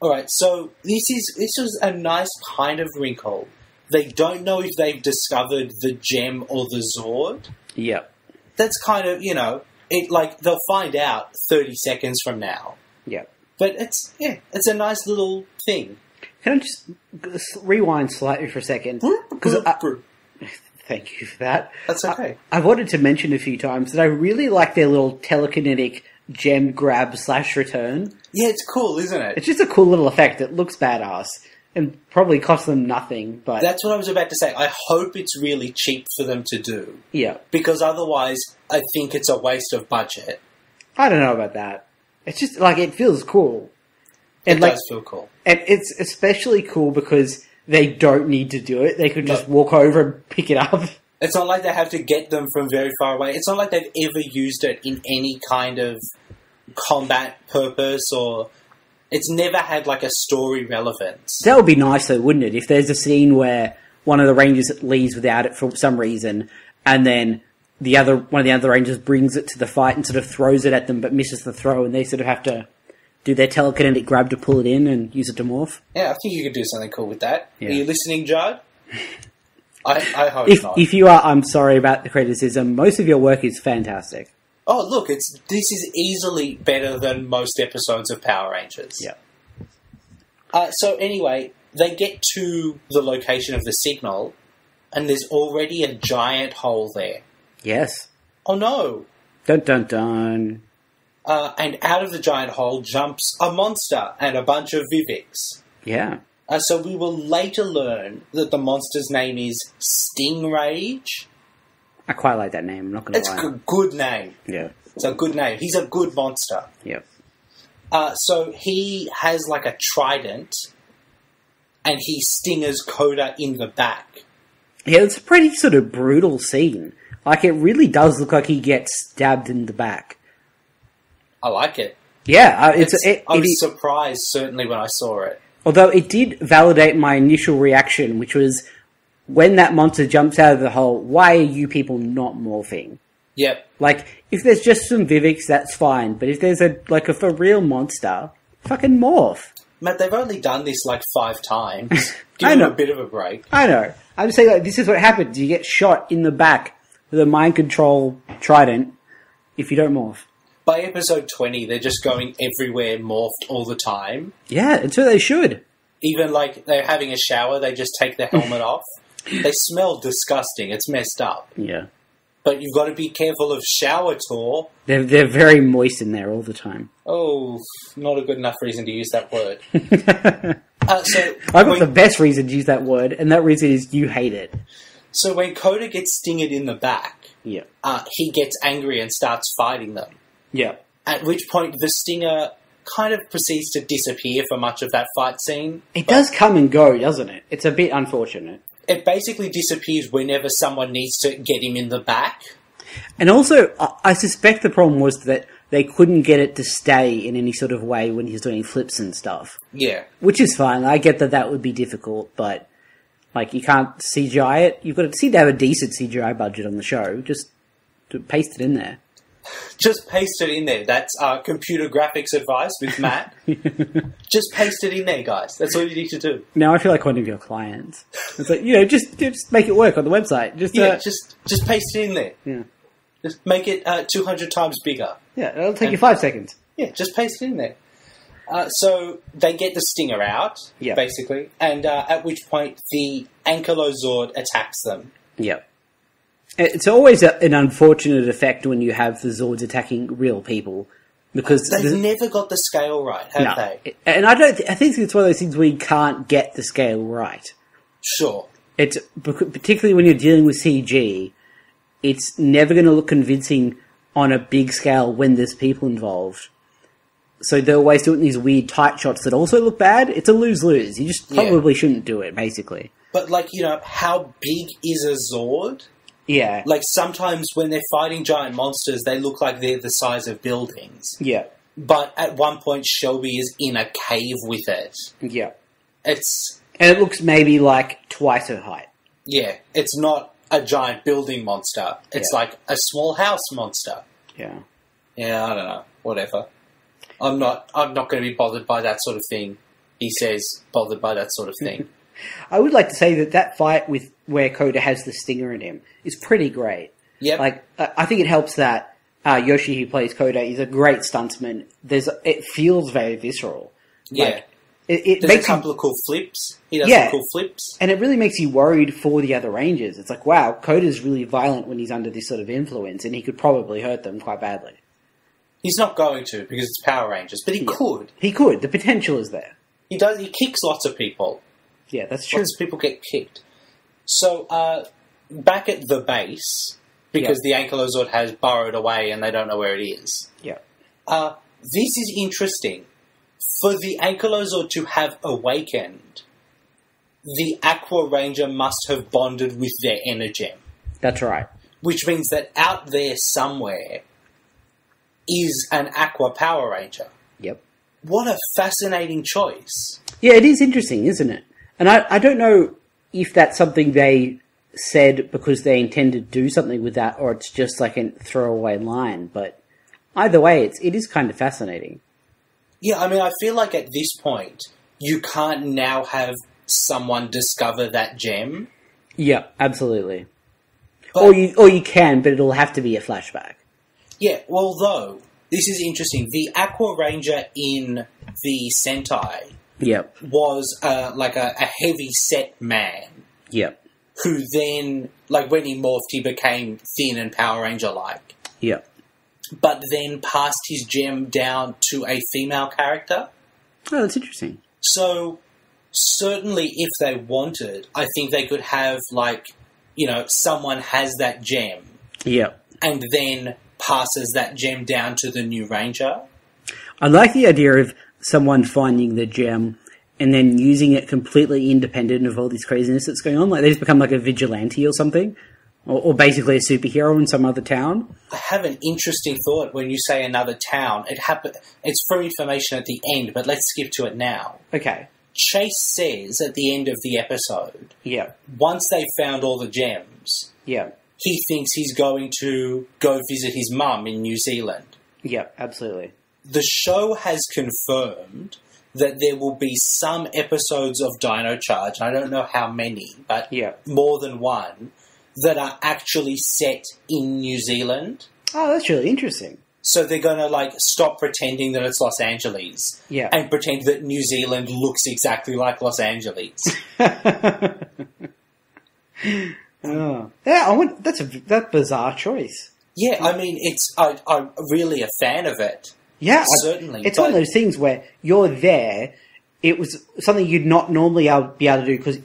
Alright, so this was a nice kind of wrinkle. They don't know if they've discovered the gem or the Zord. Yeah. That's kind of, they'll find out 30 seconds from now. Yeah. But it's a nice little thing. Can I just rewind slightly for a second? Thank you for that. That's okay. I wanted to mention a few times that I really like their little telekinetic gem grab / return. Yeah, it's cool, isn't it? It's just a cool little effect. It looks badass and probably costs them nothing. But that's what I was about to say. I hope it's really cheap for them to do. Yeah. Because otherwise, I think it's a waste of budget. I don't know about that. It's just, it feels cool. It does feel cool. And it's especially cool because they don't need to do it. They could just walk over and pick it up. It's not like they have to get them from very far away. It's not like they've ever used it in any kind of combat purpose or... It's never had, a story relevance. That would be nice, though, wouldn't it? If there's a scene where one of the Rangers leaves without it for some reason, and then one of the other Rangers brings it to the fight and sort of throws it at them, but misses the throw, and they sort of have to do their telekinetic grab to pull it in and use it to morph. Yeah, I think you could do something cool with that. Yeah. Are you listening, Judd? I hope not. If you are, I'm sorry about the criticism. Most of your work is fantastic. Oh, look, this is easily better than most episodes of Power Rangers. Yeah. So anyway, they get to the location of the signal, and there's already a giant hole there. Yes. Oh no! Dun dun dun. And out of the giant hole jumps a monster and a bunch of Vivics. Yeah. So we will later learn that the monster's name is Stingrage. I quite like that name, I'm not going to lie. It's a good name. Yeah. It's a good name. He's a good monster. Yep. So he has like a trident, and he stingers Coda in the back. Yeah, it's a pretty sort of brutal scene. Like, it really does look like he gets stabbed in the back. I like it. Yeah, I was surprised, certainly, when I saw it. Although it did validate my initial reaction, which was, when that monster jumps out of the hole, why are you people not morphing? Yep. Like, if there's just some Vivics, that's fine. But if there's a for real monster, fucking morph. Matt, they've only done this like 5 times. Give I them know. a bit of a break. I know. I'm just saying, like, this is what happens. You get shot in the back with a mind control trident if you don't morph. By episode 20, they're just going everywhere morphed all the time. Yeah, that's what they should. Even like they're having a shower, they just take the helmet off. They smell disgusting. It's messed up. Yeah. But you've got to be careful of shower tour. They're very moist in there all the time. Oh, not a good enough reason to use that word. So I've got the best reason to use that word, and that reason is you hate it. So when Coda gets stingered in the back, Yeah. he gets angry and starts fighting them. Yeah. At which point the stinger kind of proceeds to disappear for much of that fight scene. It does come and go, doesn't it? It's a bit unfortunate. It basically disappears whenever someone needs to get him in the back. And also, I suspect the problem was that they couldn't get it to stay in any sort of way when he's doing flips and stuff. Yeah. Which is fine. I get that would be difficult, but like, you can't CGI it. You've got to have a decent CGI budget on the show. Just paste it in there. Just paste it in there. That's computer graphics advice with Matt. Just paste it in there, guys. That's all you need to do. Now I feel like one of your clients. It's like, just make it work on the website. Just paste it in there. Yeah. Just make it 200 times bigger. Yeah, it'll take you 5 seconds. Yeah, just paste it in there. So they get the stinger out, Yeah. basically, and at which point the Ankylozord attacks them. Yeah. It's always an unfortunate effect when you have the Zords attacking real people, because They've never got the scale right, have they? And I think it's one of those things where you can't get the scale right. Sure. It's particularly when you're dealing with CG. It's never going to look convincing on a big scale when there's people involved. So they're always doing these weird tight shots that also look bad. It's a lose-lose. You just probably shouldn't do it, basically. But, how big is a Zord? Yeah. Like, sometimes when they're fighting giant monsters, they look like they're the size of buildings. Yeah. But at one point, Shelby is in a cave with it. Yeah. And it looks maybe like twice her height. Yeah, it's not a giant building monster. It's like a small house monster. Yeah. Yeah, I don't know. Whatever. I'm not going to be bothered by that sort of thing. He says, bothered by that sort of thing. I would like to say that fight with where Coda has the stinger in him is pretty great. Yep. Like, I think it helps that Yoshi, who plays Coda, is a great stuntsman. It feels very visceral. Yeah. Like, it There's makes a couple of cool flips. He does Yeah. some cool flips. and it really makes you worried for the other Rangers. It's like, wow, Coda's really violent when he's under this sort of influence, and he could probably hurt them quite badly. He's not going to because it's Power Rangers, but he could. He could. The potential is there. He does. He kicks lots of people. Yeah, that's true. Lots of people get kicked. So, back at the base, because the Ankylozord has burrowed away and they don't know where it is. Yeah. This is interesting. For the Ankylozord to have awakened, the Aqua Ranger must have bonded with their Energem. That's right. Which means that out there somewhere is an Aqua Power Ranger. Yep. What a fascinating choice. Yeah, it is interesting, isn't it? And I don't know if that's something they said because they intend to do something with that, or it's just like a throwaway line. But either way, it is kind of fascinating. Yeah, I mean, I feel like at this point, you can't now have someone discover that gem. Yeah, absolutely. But, or you can, but it'll have to be a flashback. Yeah, well, though, this is interesting. The Aqua Ranger in the Sentai Yep. was like a heavy-set man Yep. who then, like when he morphed, he became thin and Power Ranger-like. Yep. But then passed his gem down to a female character. Oh, that's interesting. So, certainly if they wanted, I think they could have, like, you know, someone has that gem. Yep. And then passes that gem down to the new Ranger. I like the idea of someone finding the gem and then using it completely independent of all this craziness that's going on. Like, they just become like a vigilante or something. Or basically a superhero in some other town. I have an interesting thought when you say another town. It's for information at the end, but let's skip to it now. Okay. Chase says at the end of the episode, Yeah. once they've found all the gems, Yeah. he thinks he's going to go visit his mum in New Zealand. Yeah, absolutely. The show has confirmed that there will be some episodes of Dino Charge, I don't know how many, but Yeah. more than one, that are actually set in New Zealand. Oh, that's really interesting. So they're going to, like, stop pretending that it's Los Angeles. Yeah. And pretend that New Zealand looks exactly like Los Angeles. Oh. Yeah, that's a bizarre choice. Yeah, I mean, I'm really a fan of it. Yeah, certainly. It's one of those things where you're there. It was something you'd not normally be able to do because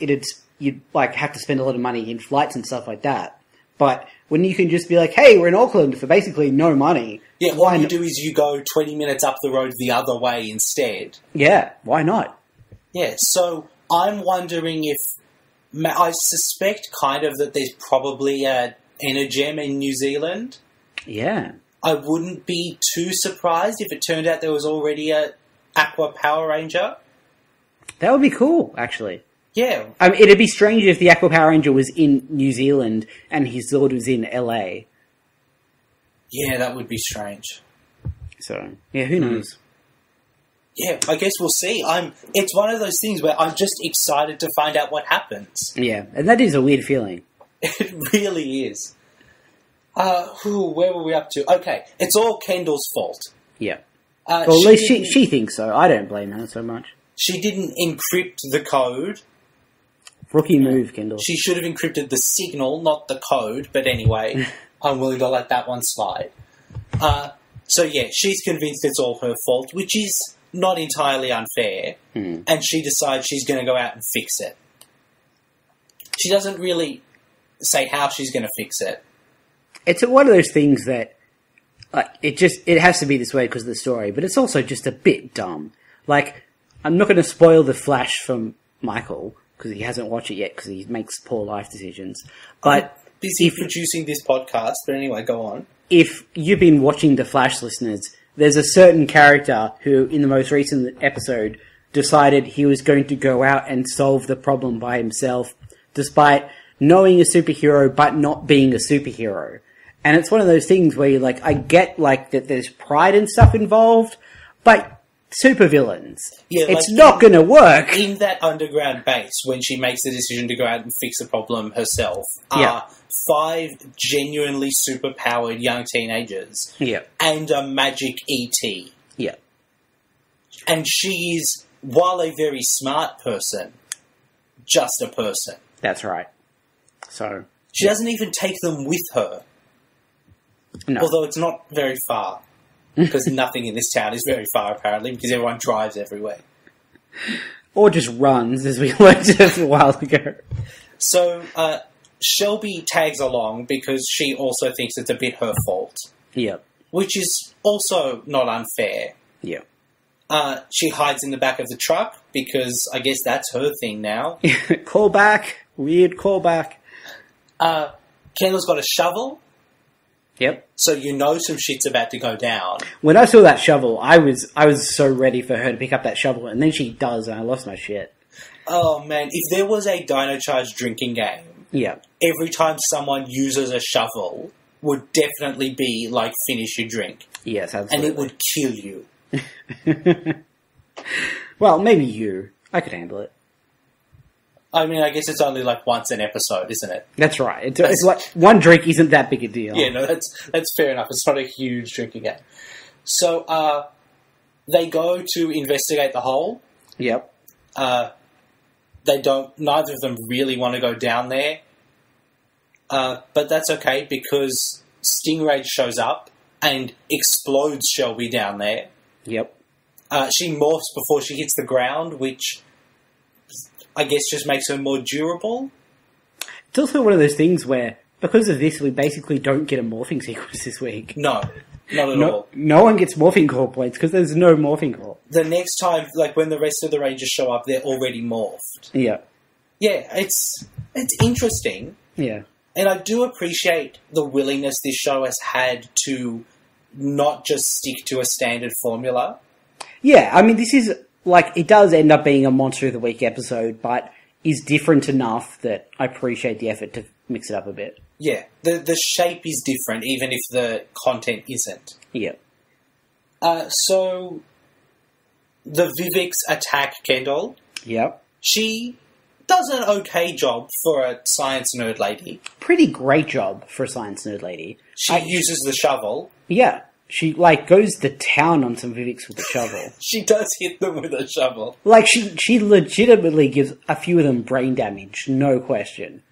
you'd like have to spend a lot of money in flights and stuff like that. But when you can just be like, "Hey, we're in Auckland for basically no money." Yeah, all you do is you go 20 minutes up the road the other way instead. Yeah, why not? Yeah, so I'm wondering if I suspect kind of that there's probably a Energem in New Zealand. Yeah. I wouldn't be too surprised if it turned out there was already a Aqua Power Ranger. That would be cool, actually. Yeah. I mean, it'd be strange if the Aqua Power Ranger was in New Zealand and his Zord was in LA. Yeah, that would be strange. So, yeah, who knows? Yeah, I guess we'll see. It's one of those things where I'm just excited to find out what happens. Yeah, and that is a weird feeling. It really is. Where were we up to? Okay, it's all Kendall's fault. Yeah. Well, at least she thinks so. I don't blame her so much. She didn't encrypt the code. Rookie move, Kendall. She should have encrypted the signal, not the code. But anyway, I'm willing to let that one slide. So yeah, she's convinced it's all her fault, which is not entirely unfair. And she decides she's going to go out and fix it. She doesn't really say how she's going to fix it. It's one of those things that it has to be this way because of the story, but it's also just a bit dumb. Like, I'm not going to spoil the Flash from Michael because he hasn't watched it yet because he makes poor life decisions. But I'm busy producing this podcast, but anyway, go on. If you've been watching the Flash, listeners, there's a certain character who, in the most recent episode, decided he was going to go out and solve the problem by himself, despite knowing a superhero but not being a superhero. And it's one of those things where you're like, I get like that there's pride and stuff involved, but supervillains. Yeah, it's like not going to work. In that underground base, when she makes the decision to go out and fix the problem herself, are 5 genuinely superpowered young teenagers and a magic ET. Yeah. And she is, while a very smart person, just a person. That's right. So she doesn't even take them with her. No. Although it's not very far. Because nothing in this town is very far, apparently, because everyone drives everywhere. Or just runs, as we learned a while ago. So, Shelby tags along because she also thinks it's a bit her fault. Yep. Which is also not unfair. Yep. She hides in the back of the truck because I guess that's her thing now. Callback. Weird callback. Kendall's got a shovel. Yep. So you know some shit's about to go down. When I saw that shovel, I was so ready for her to pick up that shovel, and then she does, and I lost my shit. Oh man, if there was a Dino Charge drinking game Yeah. every time someone uses a shovel would definitely be like, finish your drink. Yes, And absolutely. it would kill you. Well, maybe you. I could handle it. I mean, I guess it's only like once an episode, isn't it? That's right. It's like one drink isn't that big a deal. Yeah, no, that's fair enough. It's not a huge drinking game. So, they go to investigate the hole. Yep. Neither of them really want to go down there. But that's okay because Stingray shows up and explodes Shelby down there. Yep. She morphs before she hits the ground, which I guess just makes her more durable. It's also one of those things where, because of this, we basically don't get a morphing sequence this week. No, not at all. No one gets morphing core points because there's no morphing core. The next time, like when the rest of the Rangers show up, they're already morphed. Yeah. Yeah, it's interesting. Yeah. And I do appreciate the willingness this show has had to not just stick to a standard formula. Yeah, I mean, this is, like, it does end up being a Monster of the Week episode, but is different enough that I appreciate the effort to mix it up a bit. Yeah, the shape is different, even if the content isn't. Yeah. So, the Viveks attack Kendall. Yep. She does an okay job for a science nerd lady. Pretty great job for a science nerd lady. She uses the shovel. Yeah. She, like, goes to town on some Viveks with a shovel. She does hit them with a shovel. Like, she legitimately gives a few of them brain damage, no question.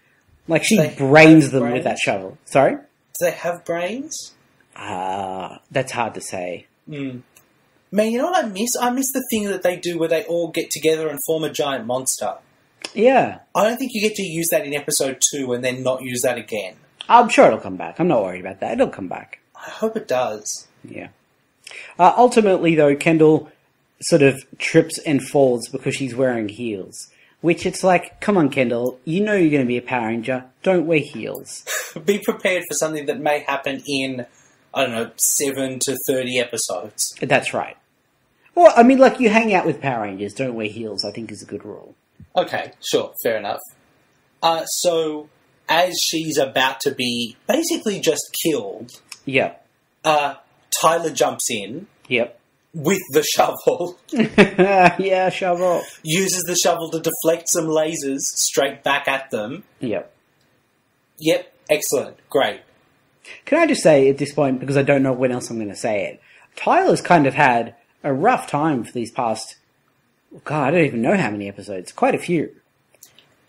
Like, she brains them with that shovel. Sorry? Do they have brains? That's hard to say. Man, you know what I miss? I miss the thing that they do where they all get together and form a giant monster. Yeah. I don't think you get to use that in episode 2 and then not use that again. I'm sure it'll come back. I'm not worried about that. It'll come back. I hope it does. Yeah. Ultimately, though, Kendall sort of trips and falls because she's wearing heels. Which it's like, come on, Kendall, you know you're going to be a Power Ranger. Don't wear heels. Be prepared for something that may happen in, I don't know, 7 to 30 episodes. That's right. Well, I mean, like, you hang out with Power Rangers, don't wear heels, I think is a good rule. Okay, sure, fair enough. So, as she's about to be basically just killed, Yep. Tyler jumps in Yep. with the shovel, Yeah, shovel. uses the shovel to deflect some lasers straight back at them. Yep. Yep, excellent, great. Can I just say at this point, because I don't know when else I'm going to say it, Tyler's kind of had a rough time for these past, God, I don't even know how many episodes. Quite a few.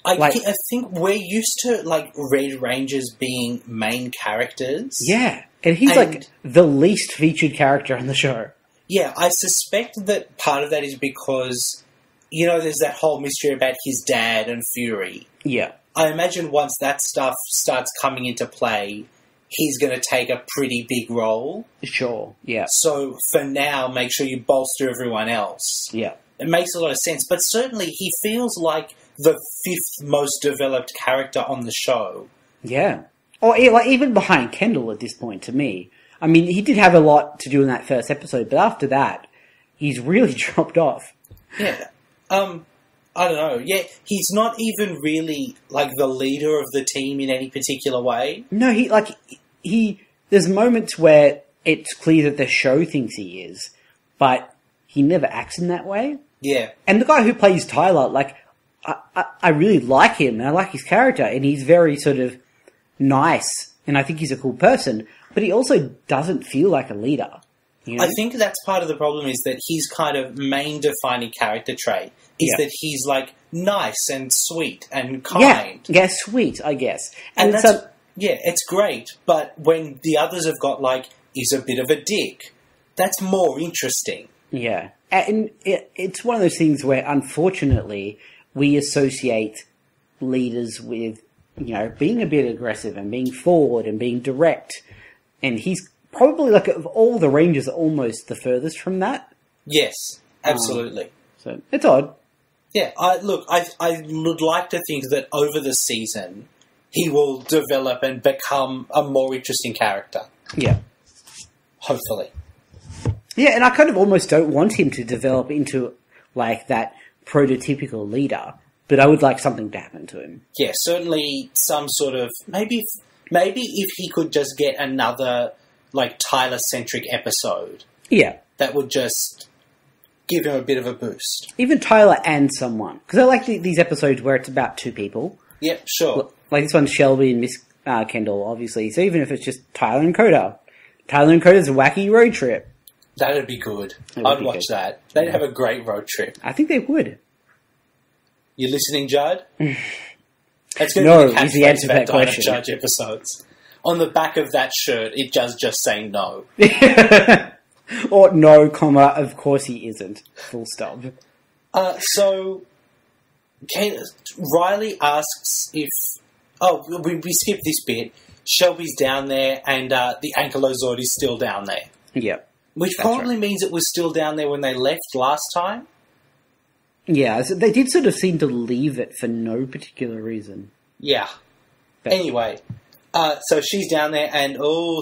I think we're used to, like, Red Rangers being main characters. Yeah. And he's like the least featured character on the show. Yeah, I suspect that part of that is because, you know, there's that whole mystery about his dad and Fury. Yeah. I imagine once that stuff starts coming into play, he's going to take a pretty big role. Sure. Yeah. So for now, make sure you bolster everyone else. Yeah. It makes a lot of sense, but certainly he feels like the 5th most developed character on the show. Yeah. Or like even behind Kendall at this point, to me. I mean, he did have a lot to do in that first episode, but after that, he's really dropped off. Yeah. I don't know. Yeah, he's not even really, like, the leader of the team in any particular way. No, there's moments where it's clear that the show thinks he is, but he never acts in that way. Yeah. And the guy who plays Tyler, like, I really like him, and I like his character, and he's very sort of nice, and I think he's a cool person, but he also doesn't feel like a leader. You know? I think that's part of the problem is that his kind of main defining character trait is that he's, like, nice and sweet and kind. Yeah, sweet, I guess. And that's, it's great, but when the others have got, like, he's a bit of a dick, that's more interesting. Yeah. And it's one of those things where, unfortunately, we associate leaders with, you know, being a bit aggressive and being forward and being direct. And he's probably, like, of all the Rangers, almost the furthest from that. Yes, absolutely. So, it's odd. Yeah, I would like to think that over the season, he will develop and become a more interesting character. Yeah. Hopefully. Yeah, and I kind of almost don't want him to develop into, like, that prototypical leader. but I would like something to happen to him. Yeah, certainly some sort of... Maybe if he could just get another, like, Tyler-centric episode. Yeah. That would just give him a bit of a boost. Even Tyler and someone. Because I like these episodes where it's about two people. Yep, sure. Like this one's Shelby and Miss Kendall, obviously. So even if it's just Tyler and Coda. Tyler and Coda's wacky road trip. That'd be good. Would I'd be watch good. that. They'd have a great road trip. I think they would. You listening, Judd? That's going No, to be the is the answer to that Dino question. Charge episodes. On the back of that shirt, it does just say no. Or no, comma, of course he isn't. Full stop. So, Riley asks if... Oh, we skipped this bit. Shelby's down there and the Ankylozord is still down there. Yep. Which That's probably right. means it was still down there when they left last time. Yeah, so they did sort of seem to leave it for no particular reason. Yeah. But- Anyway, so she's down there and,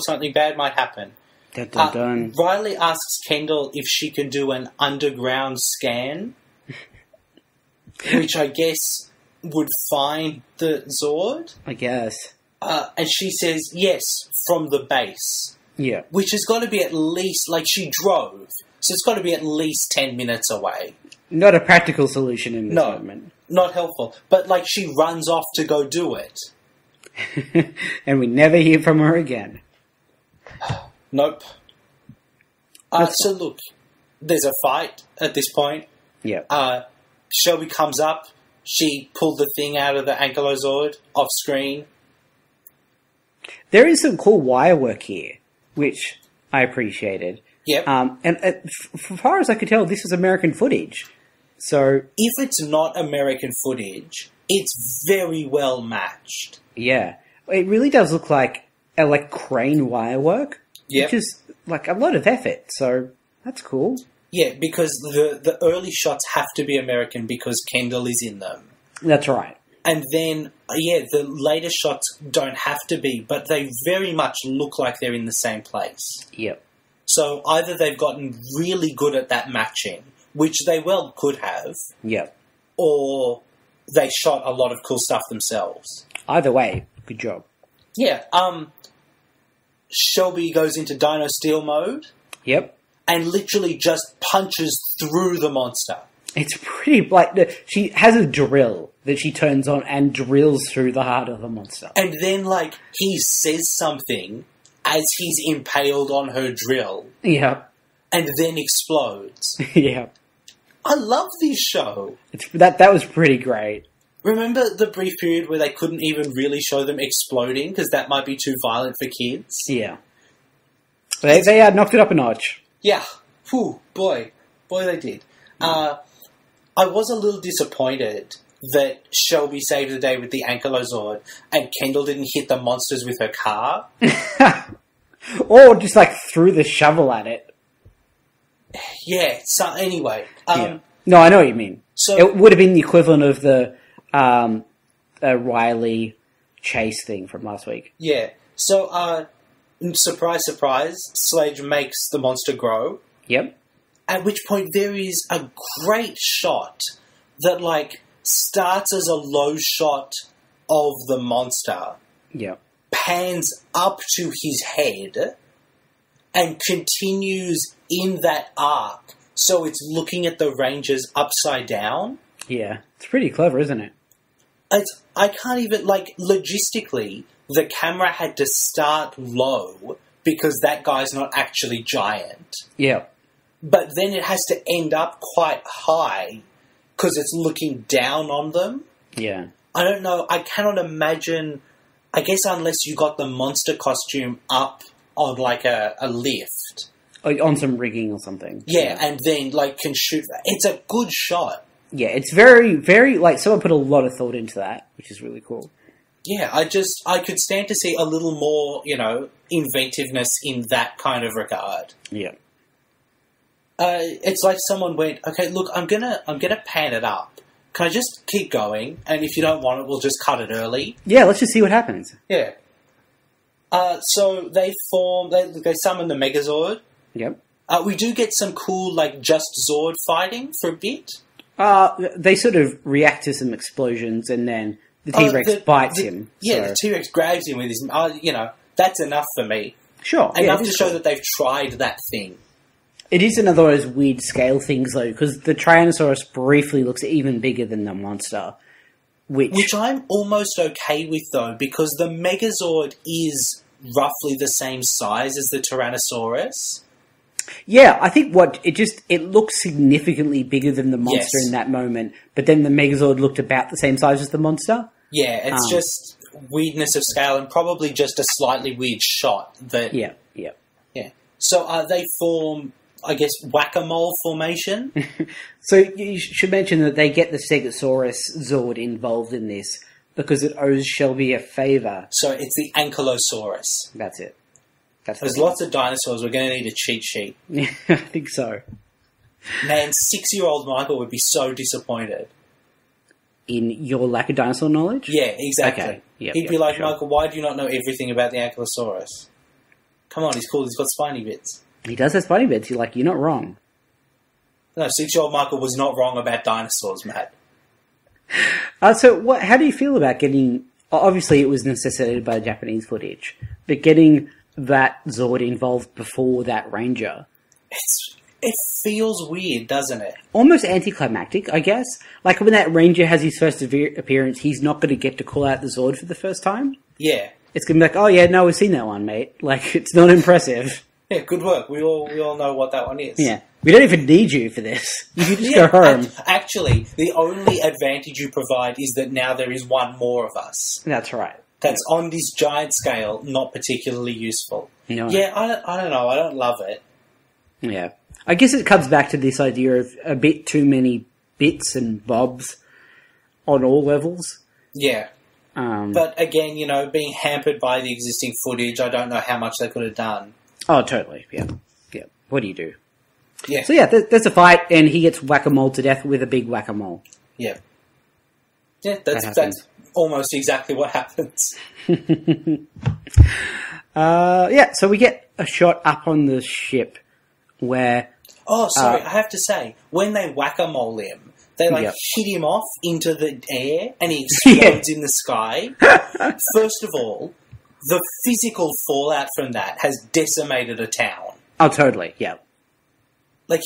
something bad might happen. Dun, dun, dun. Riley asks Kendall if she can do an underground scan, which I guess would find the Zord. I guess. And she says, yes, from the base. Yeah. Which has got to be at least, like, she drove. So it's got to be at least 10 minutes away. Not a practical solution in this No. moment. Not helpful. But, like, she runs off to go do it. And we never hear from her again. Nope. So, look, there's a fight at this point. Yeah. Shelby comes up. She pulled the thing out of the Ankylozord off screen. There is some cool wire work here, which I appreciated. Yep. And as far as I could tell, this is American footage. So, If it's not American footage, it's very well matched. yeah. It really does look like crane wire work. Yep. Which is, like, a lot of effort. So, that's cool. Yeah, because the early shots have to be American because Kendall is in them. That's right. And then, the later shots don't have to be, but they very much look like they're in the same place. Yep. So either they've gotten really good at that matching, which they well could have, Yep. or they shot a lot of cool stuff themselves. Either way, good job. Yeah, Shelby goes into Dino Steel mode Yep. and literally just punches through the monster. It's pretty, like, she has a drill that she turns on and drills through the heart of the monster. And then, like, he says something as he's impaled on her drill Yeah. and then explodes. Yeah. I love this show. That was pretty great. Remember the brief period where they couldn't even really show them exploding because that might be too violent for kids? Yeah. They knocked it up a notch. Yeah. Whew, boy, they did. I was a little disappointed that Shelby saved the day with the Ankylozord and Kendall didn't hit the monsters with her car. Or just, like, threw the shovel at it. Yeah, so anyway. Yeah. No, I know what you mean. So- it would have been the equivalent of the Riley chase thing from last week. Yeah. So, surprise, surprise, Sledge makes the monster grow. Yep. At which point there is a great shot that, like, starts as a low shot of the monster, Yep. pans up to his head, and continues in that arc. So it's looking at the Rangers upside down. Yeah. It's pretty clever, isn't it? I can't even, like, logistically, the camera had to start low because that guy's not actually giant. Yeah. But then it has to end up quite high because it's looking down on them. Yeah. I don't know. I cannot imagine, I guess unless you got the monster costume up on, like, a lift. On some rigging or something. Yeah, and then, like, can shoot. It's a good shot. Yeah, it's very, very, like, someone put a lot of thought into that, which is really cool. Yeah, I could stand to see a little more, inventiveness in that kind of regard. Yeah. It's like someone went, okay, look, I'm gonna pan it up. Can I just keep going? And if you don't want it, we'll just cut it early. Yeah, let's just see what happens. Yeah. So they summon the Megazord. Yep. We do get some cool, like, just Zord fighting for a bit. They sort of react to some explosions, and then the T-Rex bites him. Yeah, so. the T-Rex grabs him with his... that's enough for me. Sure. Enough yeah, to show cool. that they've tried that thing. It is another of those weird scale things, though, because the Tyrannosaurus briefly looks even bigger than the monster. Which I'm almost okay with, though, because the Megazord is roughly the same size as the Tyrannosaurus. Yeah, I think it looks significantly bigger than the monster in that moment, but then the Megazord looked about the same size as the monster. Yeah, it's just weirdness of scale and probably just a slightly weird shot. Yeah. So they form, I guess, whack-a-mole formation. So you should mention that they get the Stegosaurus Zord involved in this because it owes Shelby a favour. So it's the Ankylosaurus. That's it. There's lots of dinosaurs. We're going to need a cheat sheet. Yeah, I think so. Man, 6-year-old Michael would be so disappointed. In your lack of dinosaur knowledge? Yeah, exactly. Okay. He'd be like, Michael, why do you not know everything about the Ankylosaurus? Come on, he's cool. He's got spiny bits. He does have spiny bits. You're not wrong. No, 6-year-old Michael was not wrong about dinosaurs, Matt. So how do you feel about getting... Obviously, it was necessitated by the Japanese footage, but getting that Zord involved before that Ranger... It feels weird, doesn't it? Almost anticlimactic, I guess. Like when that Ranger has his first appearance, he's not going to get to call out the Zord for the first time. Yeah. It's going to be like, oh yeah, no, we've seen that one, mate. Like, it's not impressive. Yeah, good work. We all know what that one is. Yeah. We don't even need you for this. You can just go home. Actually, the only advantage you provide is that now there is one more of us. That's right. That's on this giant scale, not particularly useful. No. Yeah, I don't know. I don't love it. Yeah. I guess it comes back to this idea of a bit too many bits and bobs on all levels. Yeah. But again, being hampered by the existing footage, I don't know how much they could have done. Oh, totally. Yeah. Yeah. What do you do? Yeah. So yeah, there's a fight, and he gets whack-a-mole to death with a big whack-a-mole. Yeah. Yeah, that's almost exactly what happens. Yeah, so we get a shot up on the ship where... Oh, sorry, I have to say, when they whack-a-mole him, they hit him off into the air and he explodes in the sky. First of all, the physical fallout from that has decimated a town. Oh, totally, yeah. Like,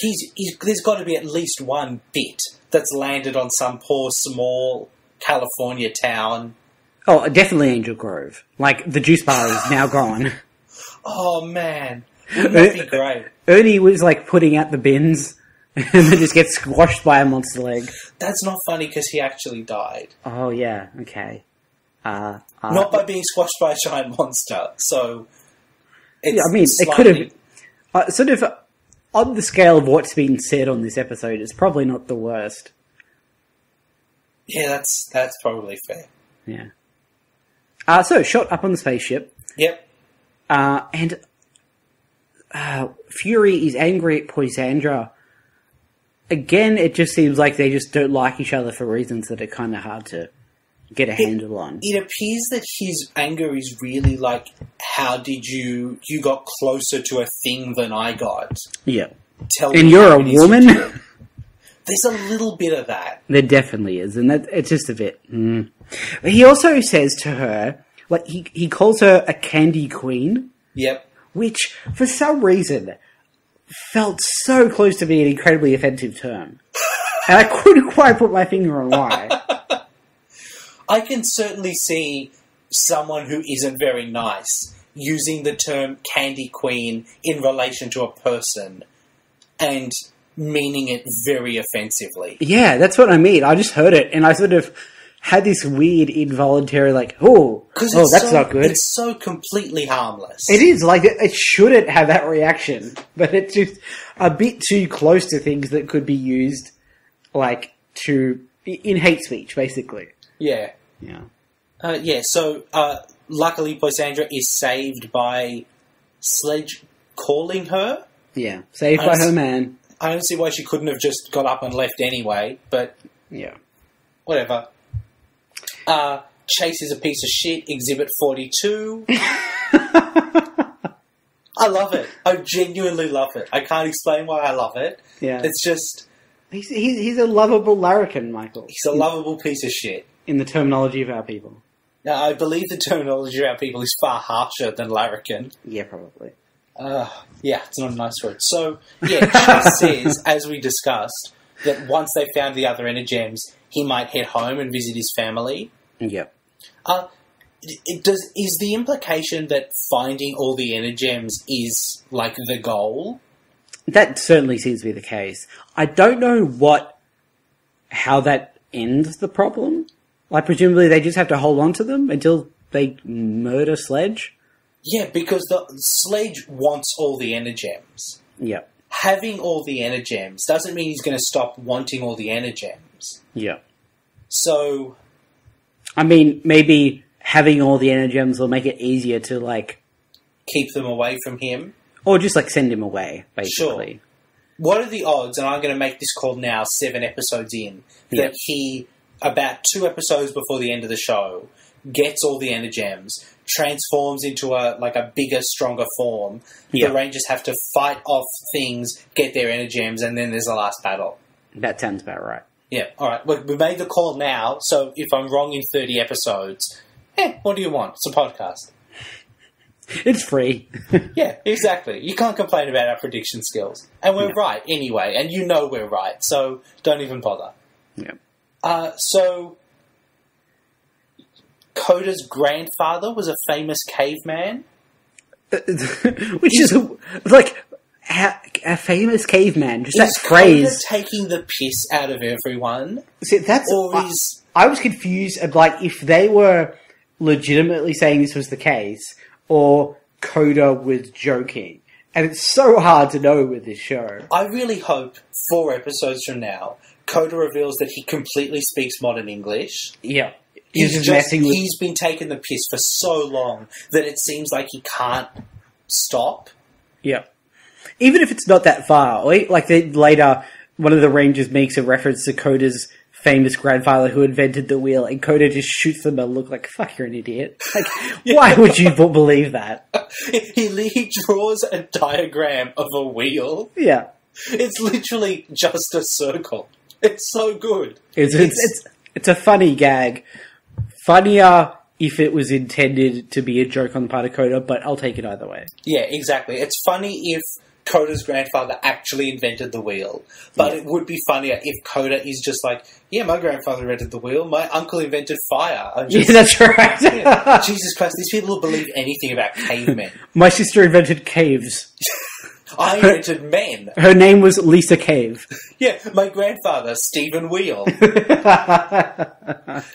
there's got to be at least one bit that's landed on some poor, small California town. Oh, definitely Angel Grove. Like, the juice bar is now gone. Oh, man. Wouldn't that be great? Ernie was, putting out the bins and then just gets squashed by a monster leg. That's not funny because he actually died. Oh, yeah, okay. Not by being squashed by a giant monster, so... Yeah, I mean, it could have... sort of, on the scale of what's been said on this episode, it's probably not the worst. Yeah, that's probably fair. Yeah. So, shot up on the spaceship. Yep. And Fury is angry at Poisandra. Again, it just seems like they just don't like each other for reasons that are kind of hard to get a handle on. It appears that his anger is really like, how did you got closer to a thing than I got? Yeah. And you're a woman? There's a little bit of that. There definitely is, and it's just a bit... He also says to her, he calls her a candy queen. Yep. Which, for some reason, felt so close to being an incredibly offensive term. And I couldn't quite put my finger on why. I can certainly see someone who isn't very nice using the term candy queen in relation to a person and meaning it very offensively. Yeah, that's what I mean. I just heard it and I sort of had this weird involuntary that's not good. It's so completely harmless. It is, it shouldn't have that reaction, but it's just a bit too close to things that could be used, in hate speech, basically. Yeah. Yeah. So, luckily Poisandra is saved by Sledge calling her. Yeah, saved by her man. I don't see why she couldn't have just got up and left anyway, but... Yeah. Whatever. Chase is a piece of shit, Exhibit 42. I love it. I genuinely love it. I can't explain why I love it. Yeah. It's just... He's a lovable larrikin, Michael. He's a lovable piece of shit. In the terminology of our people. Now, I believe the terminology of our people is far harsher than larrikin. Yeah, probably. Yeah, it's not a nice word. So, yeah, she says, as we discussed, that once they found the other energems, he might head home and visit his family. Yep. Is the implication that finding all the energems is, like, the goal? That certainly seems to be the case. I don't know how that ends the problem. Like, presumably they just have to hold on to them until they murder Sledge? Yeah, because the Sledge wants all the energems. Yep. Having all the energems doesn't mean he's going to stop wanting all the energems. Yep. So... I mean, maybe having all the energems will make it easier to, like... keep them away from him? Or just, like, send him away, basically. Sure. What are the odds, and I'm going to make this call now, 7 episodes in, that he, about 2 episodes before the end of the show, gets all the energems, transforms into a bigger, stronger form. The Rangers have to fight off things, get their energems, and then there's the last battle. That sounds about right. Yeah, alright. Well, we made the call now, so if I'm wrong in 30 episodes, what do you want? It's a podcast. It's free. Yeah, exactly. You can't complain about our prediction skills. And we're right anyway, and you know we're right, so don't even bother. Yeah. So, Coda's grandfather was a famous caveman? Which is, like, a famous caveman. Just that phrase. Is Coda taking the piss out of everyone? See, I was confused of, like, if they were legitimately saying this was the case, or Coda was joking. And it's so hard to know with this show. I really hope 4 episodes from now, Coda reveals that he completely speaks modern English. Yeah. He's been taking the piss for so long that it seems like he can't stop. Yeah. Even if it's not that far. Like, later, one of the Rangers makes a reference to Coda's famous grandfather who invented the wheel, and Coda just shoots them a look like, fuck, you're an idiot. Like, why would you believe that? He draws a diagram of a wheel. Yeah. It's literally just a circle. It's so good. It's a funny gag. Funnier if it was intended to be a joke on the part of Coda, but I'll take it either way. Yeah, exactly. It's funny if Coda's grandfather actually invented the wheel. But it would be funnier if Coda is just like, yeah, my grandfather invented the wheel, my uncle invented fire. Yeah, that's right. Yeah, Jesus Christ, these people will believe anything about cavemen. My sister invented caves. I invented men. Her name was Lisa Cave. Yeah, my grandfather, Stephen Wheel.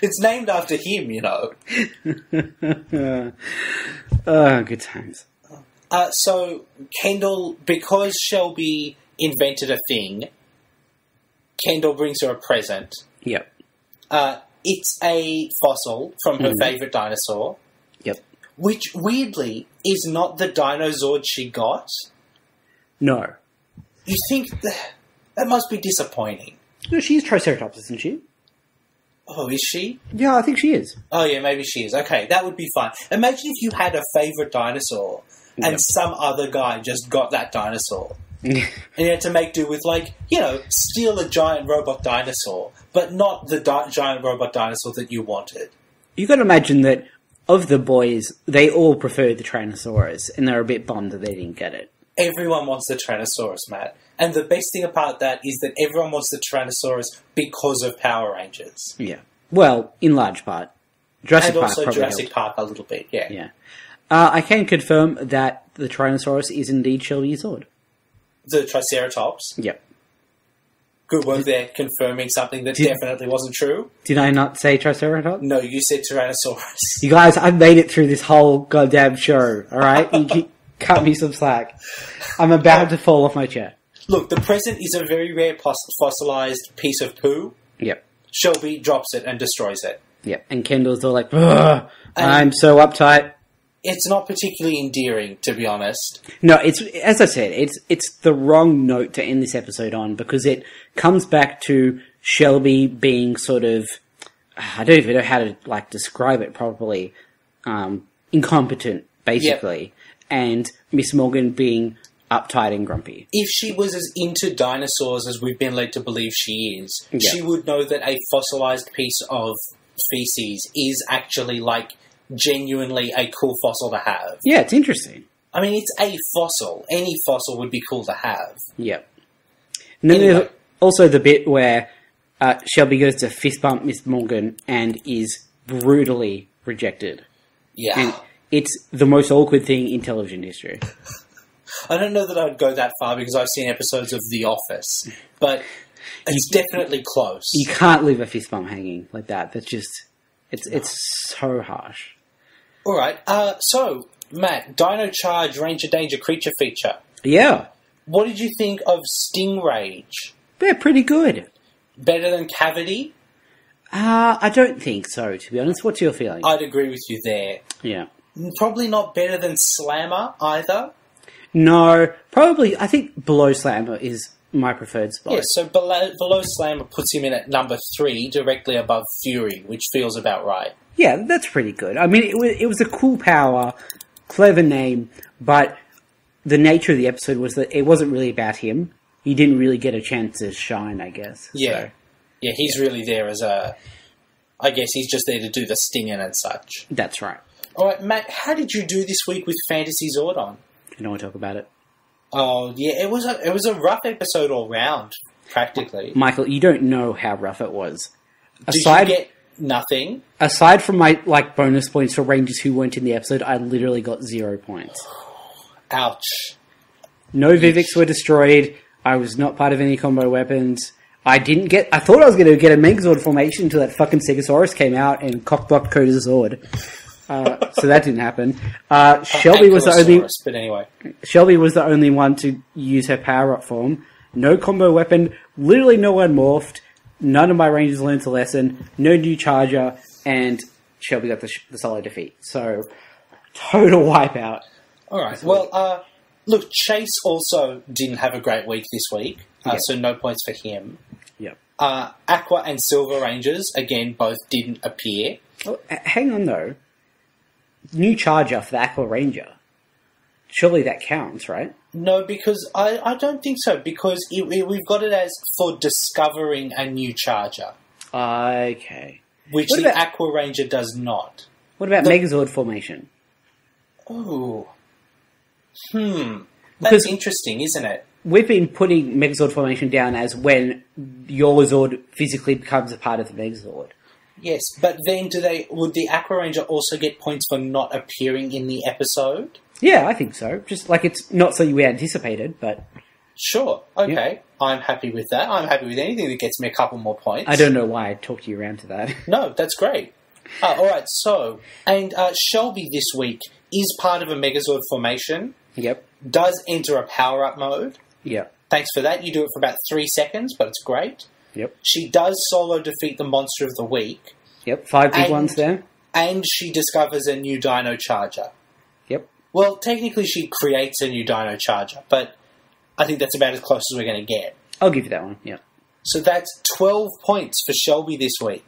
It's named after him, you know. Good times. So, Kendall, because Shelby invented a thing, Kendall brings her a present. Yep. It's a fossil from her favourite dinosaur. Yep. Which, weirdly, is not the Dino Zord she got. No. You think that must be disappointing. No, she's Triceratops, isn't she? Oh, is she? Yeah, I think she is. Oh, yeah, maybe she is. Okay, that would be fun. Imagine if you had a favourite dinosaur and some other guy just got that dinosaur. And you had to make do with, like, steal a giant robot dinosaur, but not the giant robot dinosaur that you wanted. You got to imagine that of the boys, they all preferred the Tyrannosaurus, and they're a bit bummed that they didn't get it. Everyone wants the Tyrannosaurus, Matt. And the best thing about that is that everyone wants the Tyrannosaurus because of Power Rangers. Yeah. Well, in large part. Jurassic Park also probably Jurassic helped. Park a little bit, yeah. Yeah. I can confirm that the Tyrannosaurus is indeed Shelby Zord. The Triceratops? Yep. Good work there, confirming something that definitely wasn't true. Did I not say Triceratops? No, you said Tyrannosaurus. You guys, I've made it through this whole goddamn show, alright? You cut me some slack. I'm about to fall off my chair. Look, the present is a very rare fossilized piece of poo. Yep. Shelby drops it and destroys it. Yep. And Kendall's all like, ugh, I'm so uptight. It's not particularly endearing, to be honest. No, it's, as I said, it's the wrong note to end this episode on, because it comes back to Shelby being sort of, I don't even know how to, like, describe it properly, incompetent, basically. Yep. And Miss Morgan being uptight and grumpy. If she was as into dinosaurs as we've been led to believe she is, she would know that a fossilized piece of feces is actually, like, genuinely a cool fossil to have. Yeah, it's interesting. I mean, it's a fossil. Any fossil would be cool to have. Yep. And then there's also the bit where Shelby goes to fist bump Miss Morgan and is brutally rejected. Yeah. And it's the most awkward thing in television history. I don't know that I'd go that far because I've seen episodes of The Office, but it's definitely close. You can't leave a fist bump hanging like that. That's just... It's so harsh. All right. So, Matt, Dino Charge Ranger Danger Creature feature. Yeah. What did you think of Stingrage? They're pretty good. Better than Cavity? I don't think so, to be honest. What's your feeling? I'd agree with you there. Yeah. Probably not better than Slammer either. No, probably, I think below Slammer is my preferred spot. Yeah, so below Slammer puts him in at number 3, directly above Fury, which feels about right. Yeah, that's pretty good. I mean, it was a cool power, clever name, but the nature of the episode was that it wasn't really about him. He didn't really get a chance to shine, I guess. Yeah. So, yeah, he's really there as a... I guess he's just there to do the stinging and such. that's right. All right, Matt, how did you do this week with Fantasy Zordon? I don't want to talk about it. Oh, yeah, it was a rough episode all round, practically. Michael, you don't know how rough it was. Did you get nothing? Aside from my bonus points for Rangers who weren't in the episode, I literally got 0 points. Ouch. No Viveks were destroyed. I was not part of any combo weapons. I thought I was going to get a Megazord formation until that fucking Stegosaurus came out and cockblocked Coda's Zord. So that didn't happen. Shelby was the only... But anyway. Shelby was the only one to use her power-up form. No combo weapon. Literally no one morphed. None of my Rangers learned a lesson. No new charger. And Shelby got the solo defeat. So, total wipeout. Alright, well, look, Chase also didn't have a great week this week. So no points for him. Yep. Aqua and Silver Rangers, again, both didn't appear. Oh, hang on, though. New charger for the Aqua Ranger. Surely that counts, right? No, because I don't think so, because we've got it as for discovering a new charger. Okay. Which the Aqua Ranger does not. What about Megazord formation? Ooh. Because That's interesting, isn't it? We've been putting Megazord formation down as when your Zord physically becomes a part of the Megazord. Yes, but then would the Aqua Ranger also get points for not appearing in the episode? Yeah, I think so. Just like it's not something we anticipated, but... Sure, okay. Yeah. I'm happy with that. I'm happy with anything that gets me a couple more points. I don't know why I talked you around to that. No, that's great. Alright, so, and Shelby this week is part of a Megazord formation. Yep. Does enter a power-up mode. Yep. Thanks for that. You do it for about 3 seconds, but it's great. Yep. She does solo defeat the Monster of the Week. Yep, 5 big ones there. And she discovers a new Dino Charger. Yep. Well, technically she creates a new Dino Charger, but I think that's about as close as we're going to get. I'll give you that one, yeah. So that's 12 points for Shelby this week.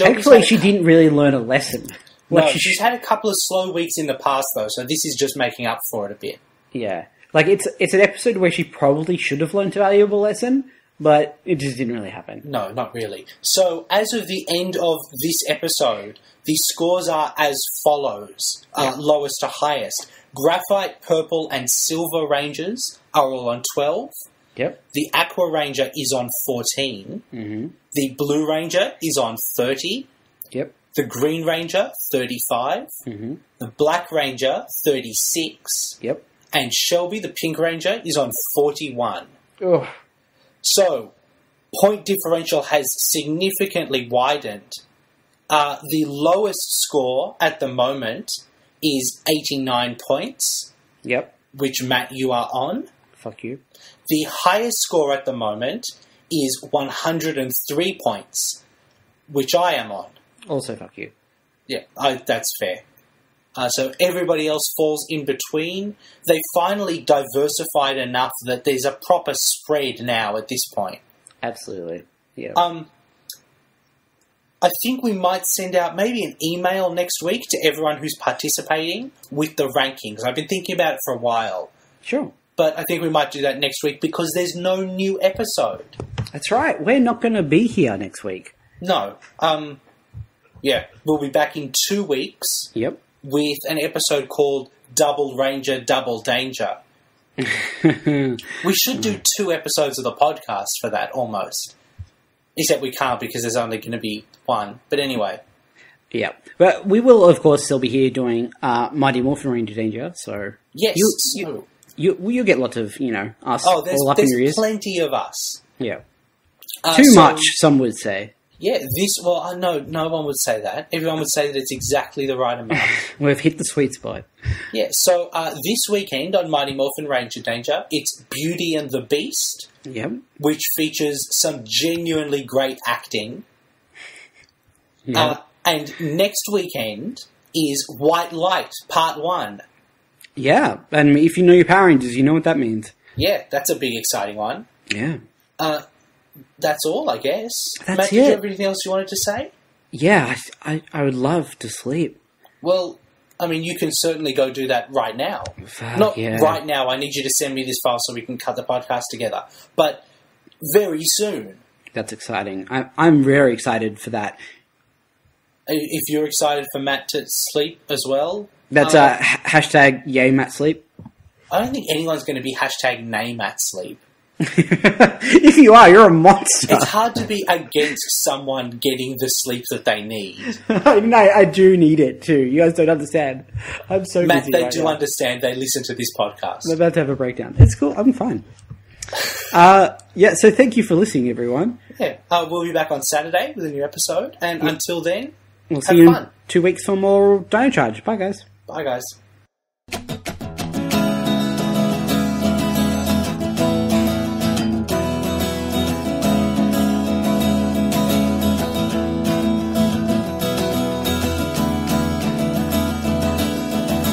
Actually, she didn't really learn a lesson. No, she's had a couple of slow weeks in the past, though, so this is just making up for it a bit. Yeah. Like, it's an episode where she probably should have learned a valuable lesson, but it just didn't really happen. No, not really. So, as of the end of this episode, the scores are as follows, lowest to highest. Graphite, Purple, and Silver Rangers are all on 12. Yep. The Aqua Ranger is on 14. Mm-hmm. The Blue Ranger is on 30. Yep. The Green Ranger, 35. Mm-hmm. The Black Ranger, 36. Yep. And Shelby, the Pink Ranger, is on 41. Ugh. So, point differential has significantly widened. The lowest score at the moment is 89 points. Yep. Which, Matt, you are on. Fuck you. The highest score at the moment is 103 points, which I am on. Also fuck you. Yeah, that's fair. So everybody else falls in between. They finally diversified enough that there's a proper spread now at this point. Absolutely. Yeah. I think we might send out maybe an email next week to everyone who's participating with the rankings. I've been thinking about it for a while. Sure. but I think we might do that next week because there's no new episode. That's right. We're not going to be here next week. No. Yeah, we'll be back in 2 weeks. Yep. With an episode called Double Ranger, Double Danger. We should do 2 episodes of the podcast for that, almost. Except we can't because there's only going to be 1. But anyway. Yeah. But we will, of course, still be here doing Mighty Morphin Ranger Danger, so... Yes. You'll get lots of, us all up in your ears. There's plenty of us. Yeah. Too much, some would say. Yeah, no one would say that. Everyone would say that it's exactly the right amount. We've hit the sweet spot. Yeah, so this weekend on Mighty Morphin Ranger Danger, it's Beauty and the Beast, Yep. which features some genuinely great acting. Yeah. And next weekend is White Light, Part 1. Yeah, and if you know your Power Rangers, you know what that means. Yeah, that's a big, exciting one. Yeah. That's all, I guess. That's Matt, did you it. have anything else you wanted to say? Yeah, I would love to sleep. Well, I mean, you can certainly go do that right now. Fuck, Not yeah. right now. I need you to send me this file so we can cut the podcast together. But very soon. That's exciting. I'm very excited for that. If you're excited for Matt to sleep as well. That's hashtag yay Matt sleep. I don't think anyone's going to be hashtag name Matt sleep. If you are, you're a monster. It's hard to be against someone getting the sleep that they need. I do need it too. You guys don't understand. I'm so Matt, busy they right do now. understand. They listen to this podcast. I'm about to have a breakdown. It's cool. I'm fine. So thank you for listening, everyone. Yeah, we'll be back on Saturday with a new episode. And until then, We'll have see you fun. in 2 weeks for more Dino Charge. Bye, guys. Bye, guys.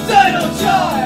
Dino Charge!